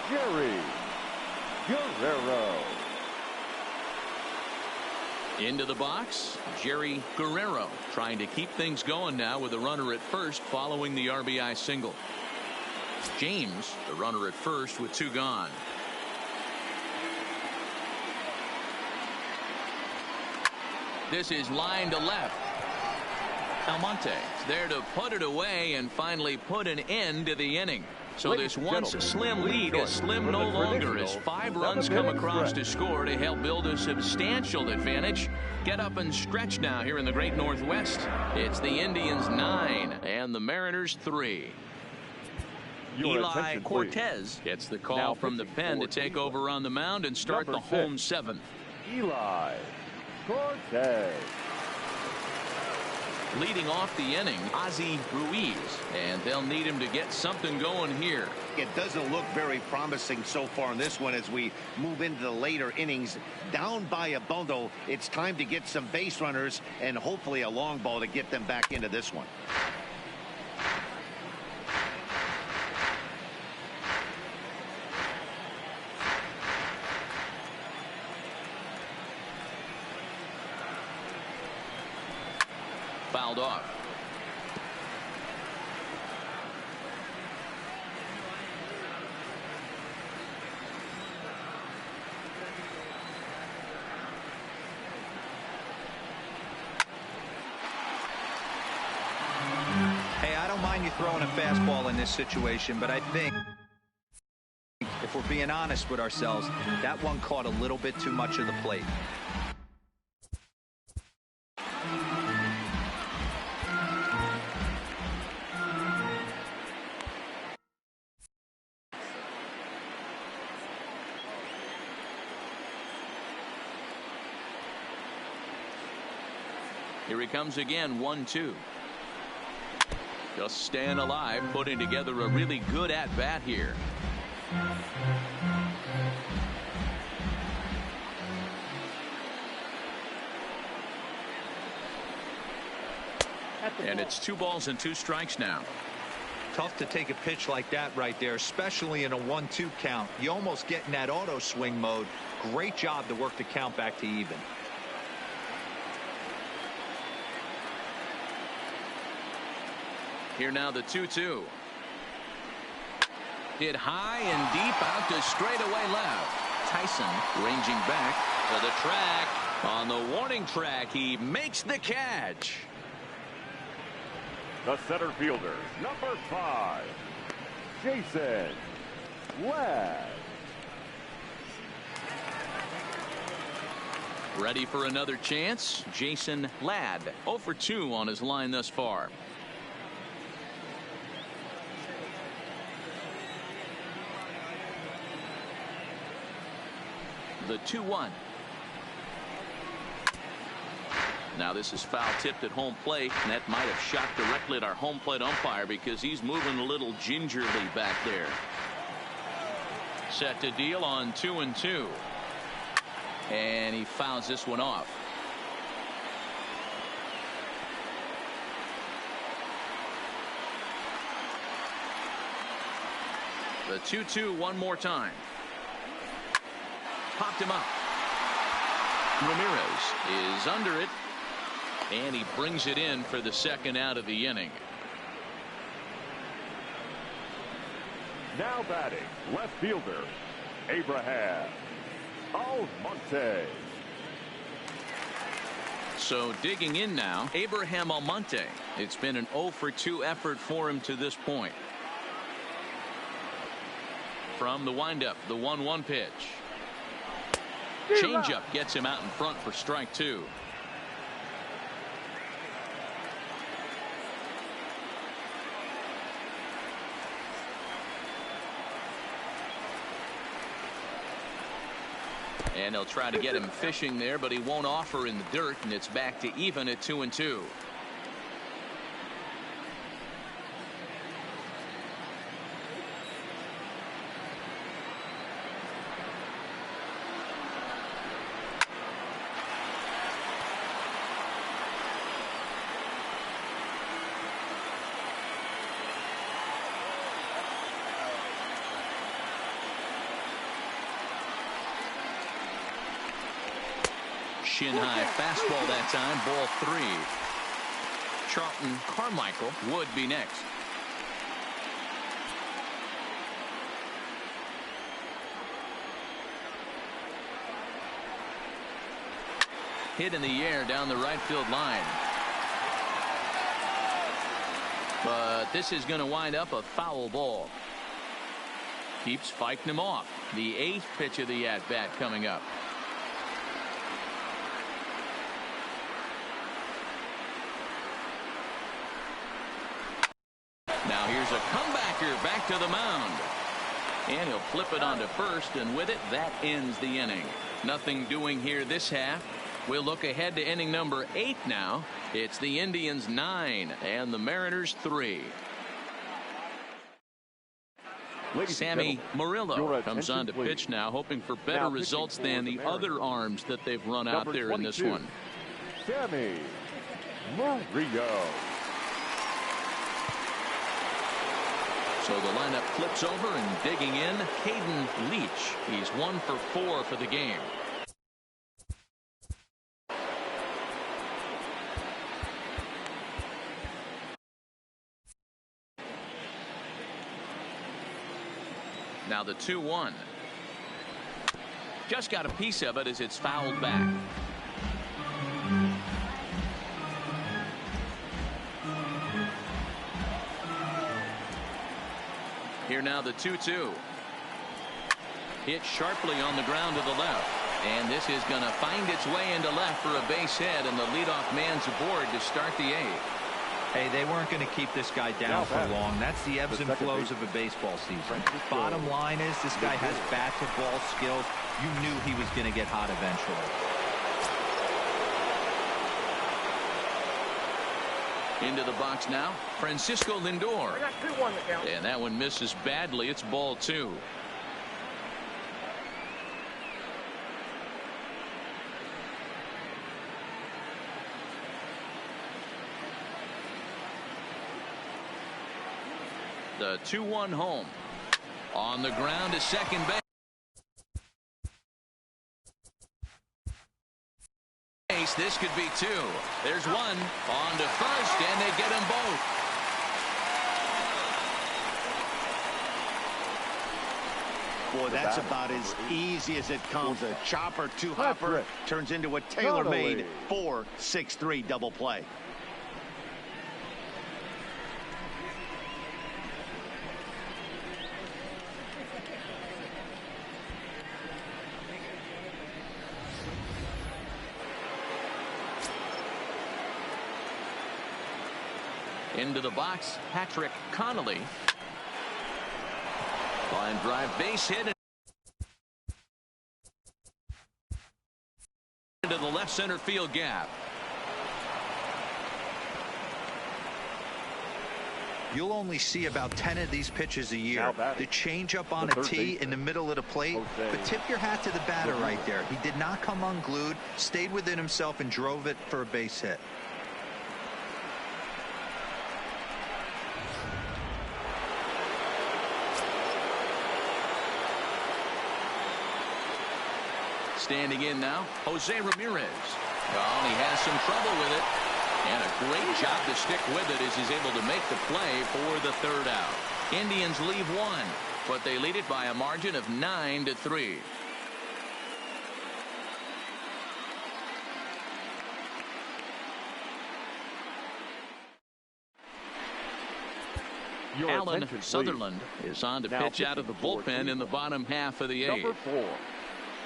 Jerry Guerrero. Into the box, Jerry Guerrero trying to keep things going now with a runner at first following the RBI single. James, the runner at first with 2 gone. This is line to left. Almonte there to put it away and finally put an end to the inning. So this once slim lead is slim no longer as 5 runs come across to score to help build a substantial advantage. Get up and stretch now here in the Great Northwest. It's the Indians 9 and the Mariners 3. Eli Cortez gets the call from the pen to take over on the mound and start the home 7th. Eli Cortez. Leading off the inning, Ozzie Ruiz, and they'll need him to get something going here. It doesn't look very promising so far in this one as we move into the later innings. Down by a bundle, it's time to get some base runners and hopefully a long ball to get them back into this one. Fouled off. Hey, I don't mind you throwing a fastball in this situation, but I think if we're being honest with ourselves, that one caught a little bit too much of the plate. Here he comes again, 1-2. Just staying alive, putting together a really good at-bat here. And it's 2 balls and 2 strikes now. Tough to take a pitch like that right there, especially in a 1-2 count. You almost get in that auto swing mode. Great job to work the count back to even. Here now the 2-2. Hit high and deep out to straightaway left. Tyson ranging back to the track. On the warning track, he makes the catch. The center fielder, number 5, Jason Ladd. Ready for another chance? Jason Ladd, 0 for 2 on his line thus far. The 2-1. Now this is foul tipped at home plate, and that might have shot directly at our home plate umpire because he's moving a little gingerly back there. Set to deal on 2-2. And he fouls this one off. The 2-2 one more time. Popped him up. Ramirez is under it. And he brings it in for the second out of the inning. Now batting, left fielder, Abraham Almonte. So digging in now, Abraham Almonte. It's been an 0 for 2 effort for him to this point. From the windup, the 1-1 pitch. Changeup gets him out in front for strike 2. And they'll try to get him fishing there, but he won't offer in the dirt, and it's back to even at 2-2. Shin high fastball that time, ball 3. Charlton Carmichael would be next. Hit in the air down the right field line. But this is going to wind up a foul ball. Keeps fighting him off. The 8th pitch of the at-bat coming up. Now here's a comebacker back to the mound. And he'll flip it onto first, and with it, that ends the inning. Nothing doing here this half. We'll look ahead to inning number 8 now. It's the Indians 9 and the Mariners 3. Sammy Murillo comes on to pitch now, hoping for better results than the other arms that they've run out there in this one. Sammy Murillo. So the lineup flips over, and digging in, Caden Leach. He's 1 for 4 for the game. Now the 2-1. Just got a piece of it as it's fouled back. Here now the 2-2. Hit sharply on the ground to the left. And this is going to find its way into left for a base hit, and the leadoff man's aboard to start the 8th. Hey, they weren't going to keep this guy down for long. That's the ebbs and flows of a baseball season. Bottom line is this guy has bat-to-ball skills. You knew he was going to get hot eventually. Into the box now, Francisco Lindor. I got 2-1 to count. And that one misses badly. It's ball 2. The 2-1 home. On the ground to second base. This could be 2. There's 1 on to first, and they get them both. Boy, that's about as easy as it comes. A chopper to hopper turns into a tailor-made 4-6-3 double play. Into the box, Patrick Connolly. Line drive, base hit into the left center field gap. You'll only see about 10 of these pitches a year. The changeup on a tee in the middle of the plate. But tip your hat to the batter right there. He did not come unglued, stayed within himself, and drove it for a base hit. Standing in now, Jose Ramirez. Well, he has some trouble with it. And a great job to stick with it as he's able to make the play for the 3rd out. Indians leave 1, but they lead it by a margin of 9-3. Alan Sutherland is on to pitch out of the bullpen in the bottom half of the 8th. Number 4,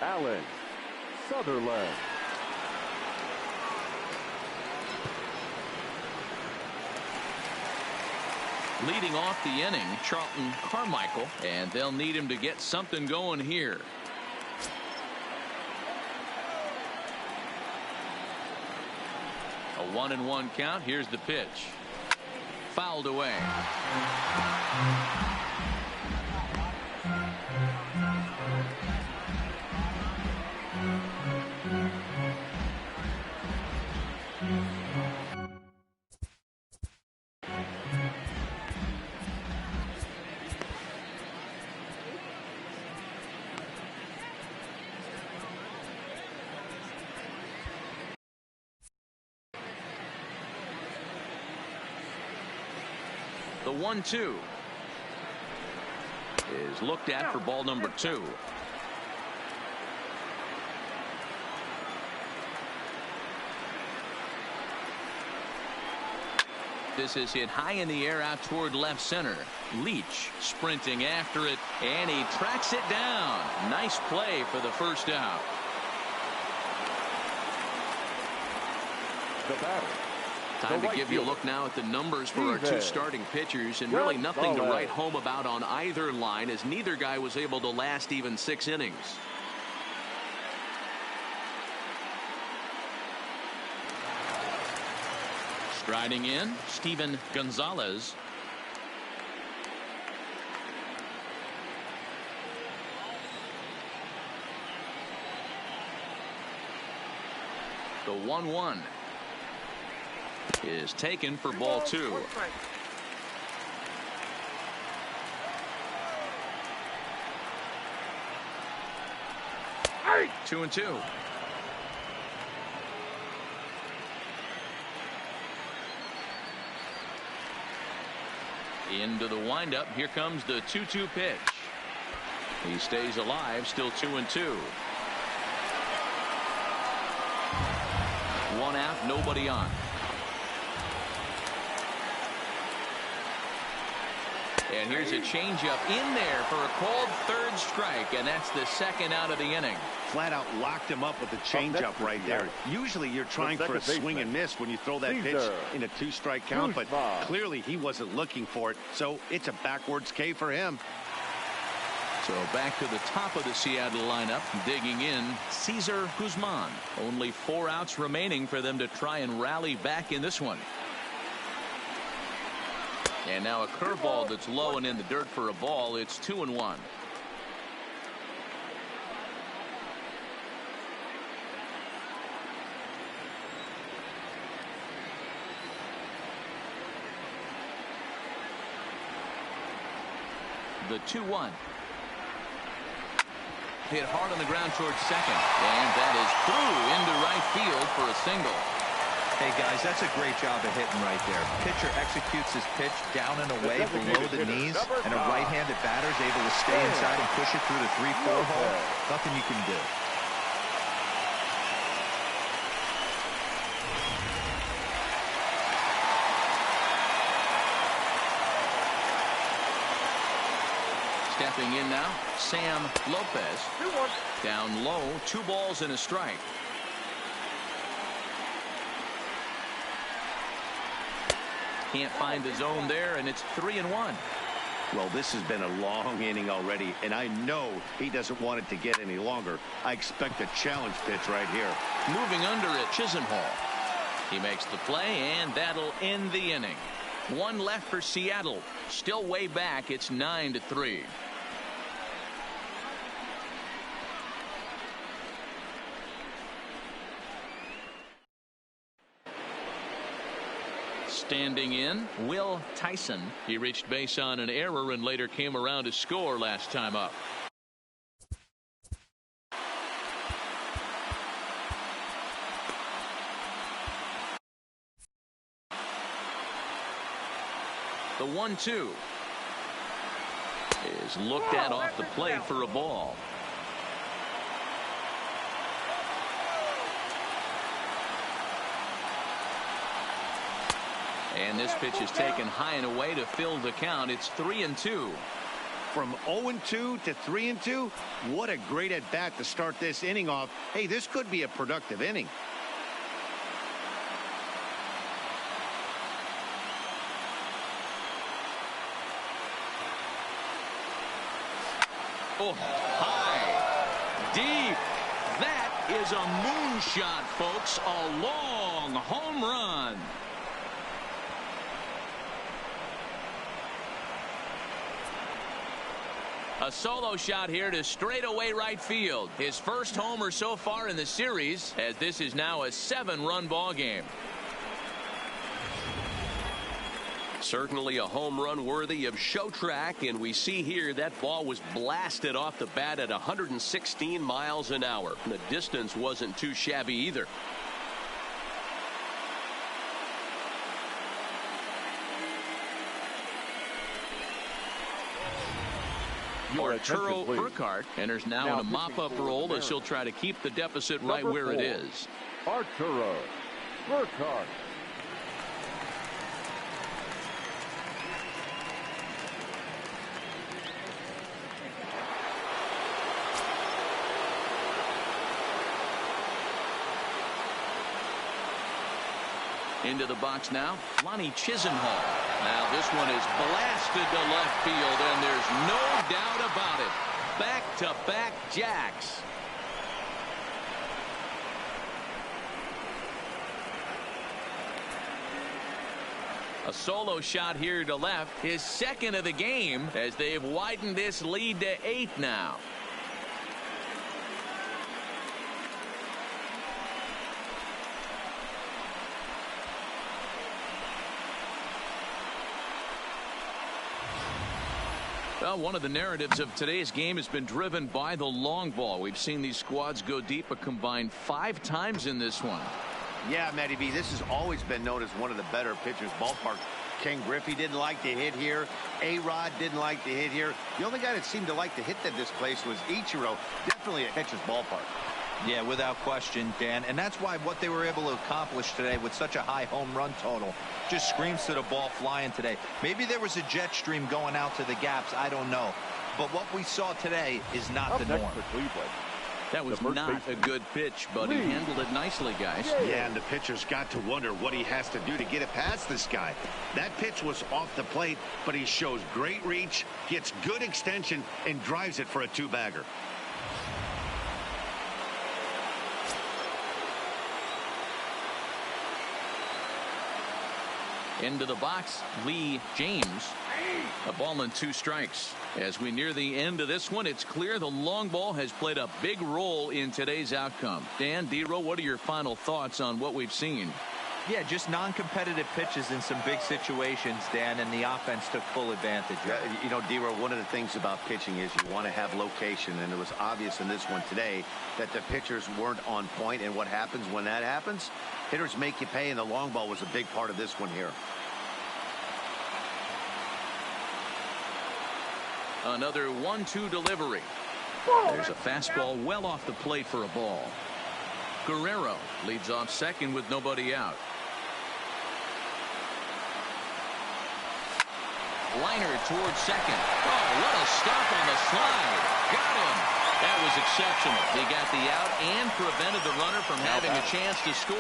Alan Sutherland. Leading off the inning, Charlton Carmichael, and they'll need him to get something going here. A 1-1 count. Here's the pitch. Fouled away. The 1-2 is looked at for ball number 2. This is hit high in the air out toward left center. Leach sprinting after it, and he tracks it down. Nice play for the 1st out. The batter. Time to give you a look now at the numbers for our 2 starting pitchers, and really nothing to write home about on either line, as neither guy was able to last even 6 innings. Striding in, Steven Gonzalez. The 1-1 is taken for ball 2. Hey! 2-2. Into the windup. Here comes the 2-2 pitch. He stays alive, still 2-2. 1 out, nobody on. And here's a changeup in there for a called 3rd strike, and that's the 2nd out of the inning. Flat out locked him up with the changeup right there. Usually you're trying for a swing and miss when you throw that pitch in a 2-strike count, but clearly he wasn't looking for it, so it's a backwards K for him. So back to the top of the Seattle lineup, digging in, Cesar Guzman. Only 4 outs remaining for them to try and rally back in this one. And now a curveball that's low and in the dirt for a ball. It's 2-1. The 2-1. Hit hard on the ground towards second. And that is through into right field for a single. Hey, guys, that's a great job of hitting right there. Pitcher executes his pitch down and away below the knees, and a right-handed batter is able to stay inside and push it through the 3-4 hole. Nothing you can do. Stepping in now, Sam Lopez. Down low, 2 balls and a strike. Can't find the zone there, and it's 3-1. Well, this has been a long inning already, and I know he doesn't want it to get any longer. I expect a challenge pitch right here. Moving under it, Chisenhall. He makes the play, and that'll end the inning. 1 left for Seattle. Still way back. It's 9-3. Standing in, Will Tyson. He reached base on an error and later came around to score last time up. The 1-2 is looked at off the plate for a ball. And this pitch is taken high and away to fill the count. It's 3-2. From 0-2 to 3-2, what a great at bat to start this inning off. Hey, this could be a productive inning. Oh, high, deep. That is a moonshot, folks. A long home run. A solo shot here to straightaway right field. His first homer so far in the series, as this is now a 7-run ball game. Certainly a home run worthy of show track, and we see here that ball was blasted off the bat at 116 miles an hour. The distance wasn't too shabby either. Arturo Burkhart enters now in a mop-up role as he'll try to keep the deficit right where it is. Arturo Burkhart. Into the box now, Lonnie Chisenhall. Now this one is blasted to left field, and there's no doubt about it. Back-to-back jacks. A solo shot here to left, his second of the game, as they've widened this lead to 8 now. Well, one of the narratives of today's game has been driven by the long ball. We've seen these squads go deep a combined 5 times in this one. Yeah, Matty B, this has always been known as one of the better pitchers' ballpark. Ken Griffey didn't like to hit here. A-Rod didn't like to hit here. The only guy that seemed to like to hit at this place was Ichiro. Definitely a pitcher's ballpark. Yeah, without question, Dan. And that's why what they were able to accomplish today with such a high home run total just screams to the ball flying today. Maybe there was a jet stream going out to the gaps. I don't know. But what we saw today is not the norm. That was not a good pitch, but he handled it nicely, guys. Yeah, and the pitcher's got to wonder what he has to do to get it past this guy. That pitch was off the plate, but he shows great reach, gets good extension, and drives it for a 2-bagger. Into the box, Lee James. A ball and 2 strikes. As we near the end of this one, it's clear the long ball has played a big role in today's outcome. Dan, D-Row, what are your final thoughts on what we've seen? Yeah, just non-competitive pitches in some big situations, Dan, and the offense took full advantage. You know, D-Row, one of the things about pitching is you want to have location, and it was obvious in this one today that the pitchers weren't on point, and what happens when that happens? Hitters make you pay, and the long ball was a big part of this one here. Another 1-2 delivery. There's a fastball well off the plate for a ball. Guerrero leads off second with nobody out. Liner towards second. Oh, what a stop on the slide. Got him. That was exceptional. He got the out and prevented the runner from having a chance to score.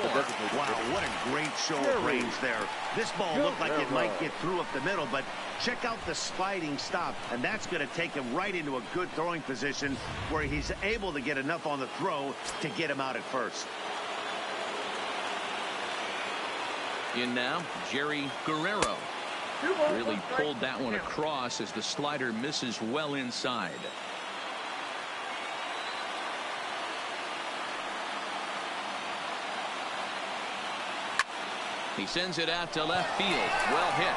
Wow, what a great show of range there. This ball looked like it might get through up the middle, but check out the sliding stop, and that's going to take him right into a good throwing position where he's able to get enough on the throw to get him out at first. In now, Jerry Guerrero. Really pulled that one across as the slider misses well inside. He sends it out to left field. Well hit.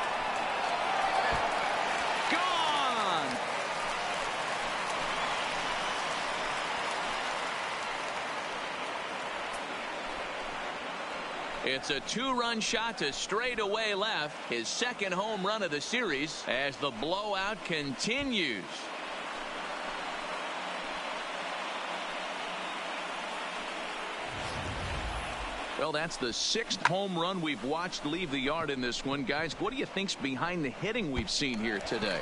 Gone! It's a 2-run shot to straightaway left. His second home run of the series as the blowout continues. Well, that's the 6th home run we've watched leave the yard in this one. Guys, what do you think's behind the hitting we've seen here today?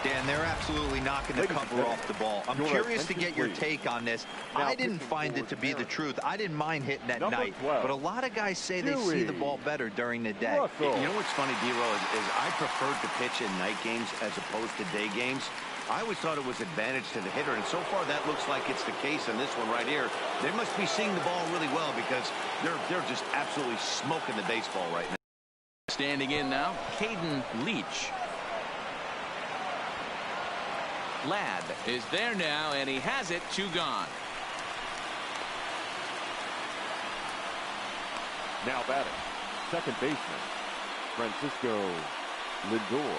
Dan, they're absolutely knocking the cover off the ball. I'm curious to get your take on this. I didn't find it to be the truth. I didn't mind hitting at night, but a lot of guys say they see the ball better during the day. You know what's funny, D-Row, is I preferred to pitch in night games as opposed to day games. I always thought it was advantage to the hitter, and so far that looks like it's the case in this one right here. They must be seeing the ball really well because they're just absolutely smoking the baseball right now. Standing in now, Caden Leach. Ladd is there now, and he has it. 2 gone. Now batting, second baseman, Francisco Lindor.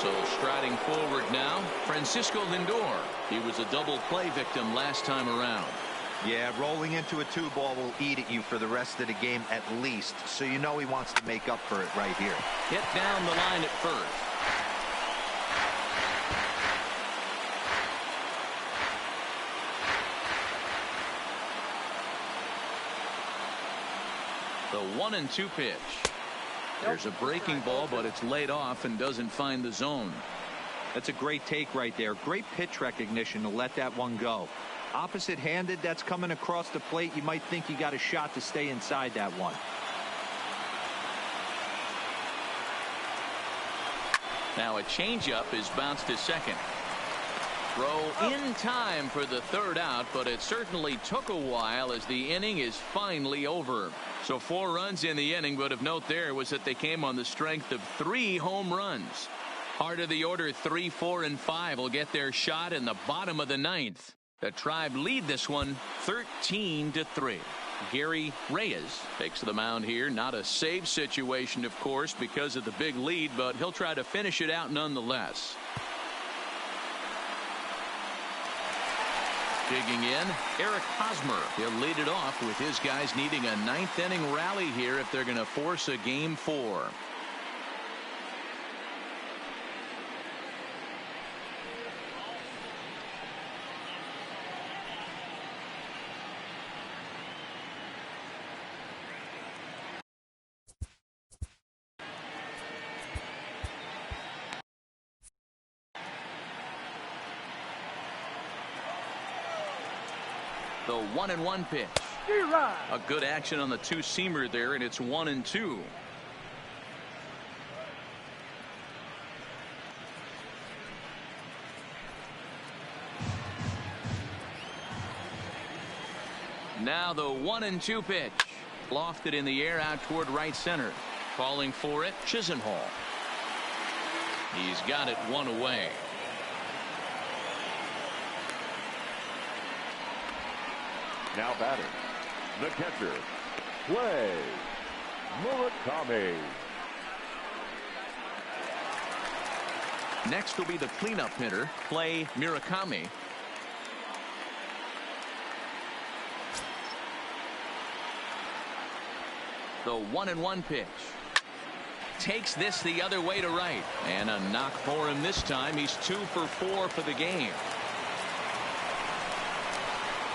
So striding forward now, Francisco Lindor. He was a double play victim last time around. Yeah, rolling into a 2-ball will eat at you for the rest of the game at least, so you know he wants to make up for it right here. Hit down the line at first. The 1-2 pitch. There's a breaking ball, but it's laid off and doesn't find the zone. That's a great take right there. Great pitch recognition to let that one go. Opposite-handed, that's coming across the plate. You might think you got a shot to stay inside that one. Now a changeup is bounced to second. Throw in time for the 3rd out, but it certainly took a while as the inning is finally over. So 4 runs in the inning, but of note there was that they came on the strength of 3 home runs. Heart of the order 3, 4, and 5 will get their shot in the bottom of the 9th. The Tribe lead this one 13-3. Gary Reyes takes the mound here. Not a save situation, of course, because of the big lead, but he'll try to finish it out nonetheless. Digging in, Eric Hosmer. He'll lead it off with his guys needing a 9th inning rally here if they're going to force a game 4. The 1-1 pitch. A good action on the 2-seamer there, and it's 1-2. Now the 1-2 pitch. Lofted in the air out toward right center. Calling for it, Chisenhall. He's got it one away. Now batting, the catcher, Play Murakami. Next will be the cleanup hitter, Play Murakami. The 1-1 pitch. Takes this the other way to right. And a knock for him this time. He's 2 for 4 for the game.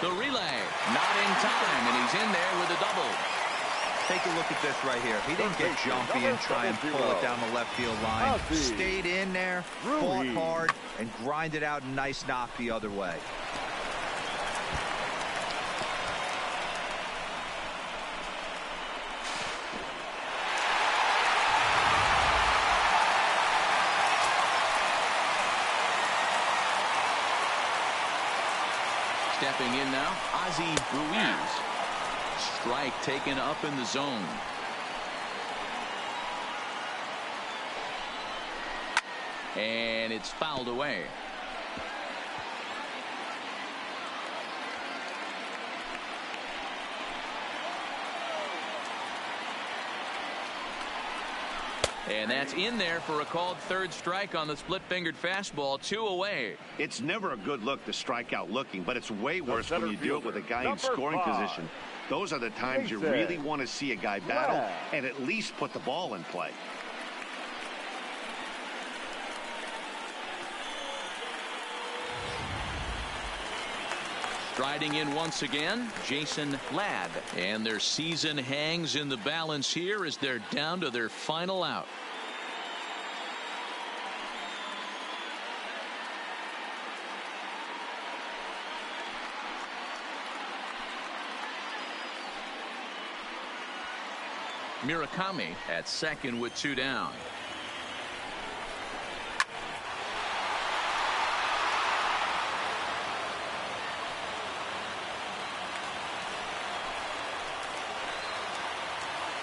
The relay, not in time, and he's in there with a double. Take a look at this right here. He didn't get jumpy and try and pull it down the left field line. Stayed in there, fought hard, and grinded out a nice knock the other way. Stepping in now, Ozzie Ruiz. Strike taken up in the zone. And it's fouled away. And that's in there for a called third strike on the split-fingered fastball. 2 away. It's never a good look to strike out looking, but it's way worse when you do it with a guy in scoring position. Those are the times you really want to see a guy battle and at least put the ball in play. Striding in once again, Jason Ladd. And their season hangs in the balance here as they're down to their final out. Murakami at second with 2 down.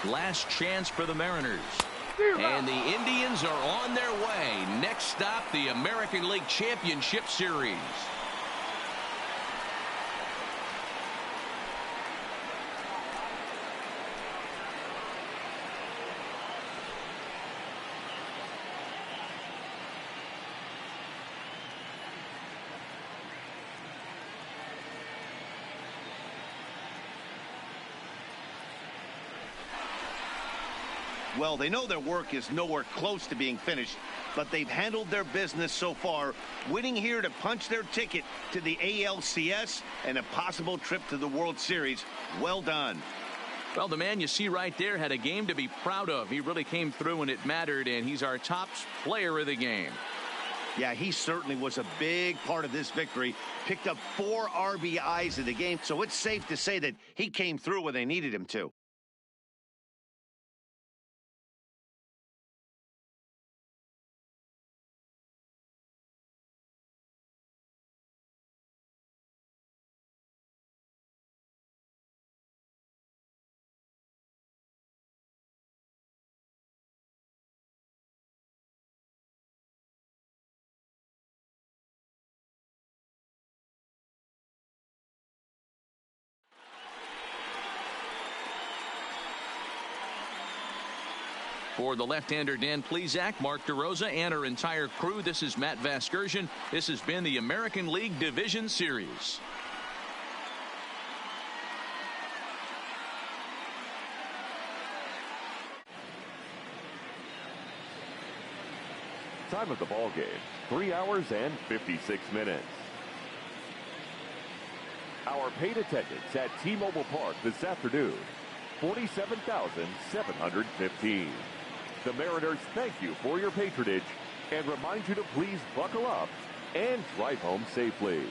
Last chance for the Mariners. And the Indians are on their way. Next stop, the American League Championship Series. Well, they know their work is nowhere close to being finished, but they've handled their business so far, winning here to punch their ticket to the ALCS and a possible trip to the World Series. Well done. Well, the man you see right there had a game to be proud of. He really came through when it mattered, and he's our top player of the game. Yeah, he certainly was a big part of this victory. Picked up 4 RBIs in the game, so it's safe to say that he came through when they needed him to. For the left-hander Dan Plesac, Mark DeRosa, and our entire crew, this is Matt Vasgersian. This has been the American League Division Series. Time of the ball game, 3 hours and 56 minutes. Our paid attendance at T-Mobile Park this afternoon, 47,715. The Mariners thank you for your patronage and remind you to please buckle up and drive home safely.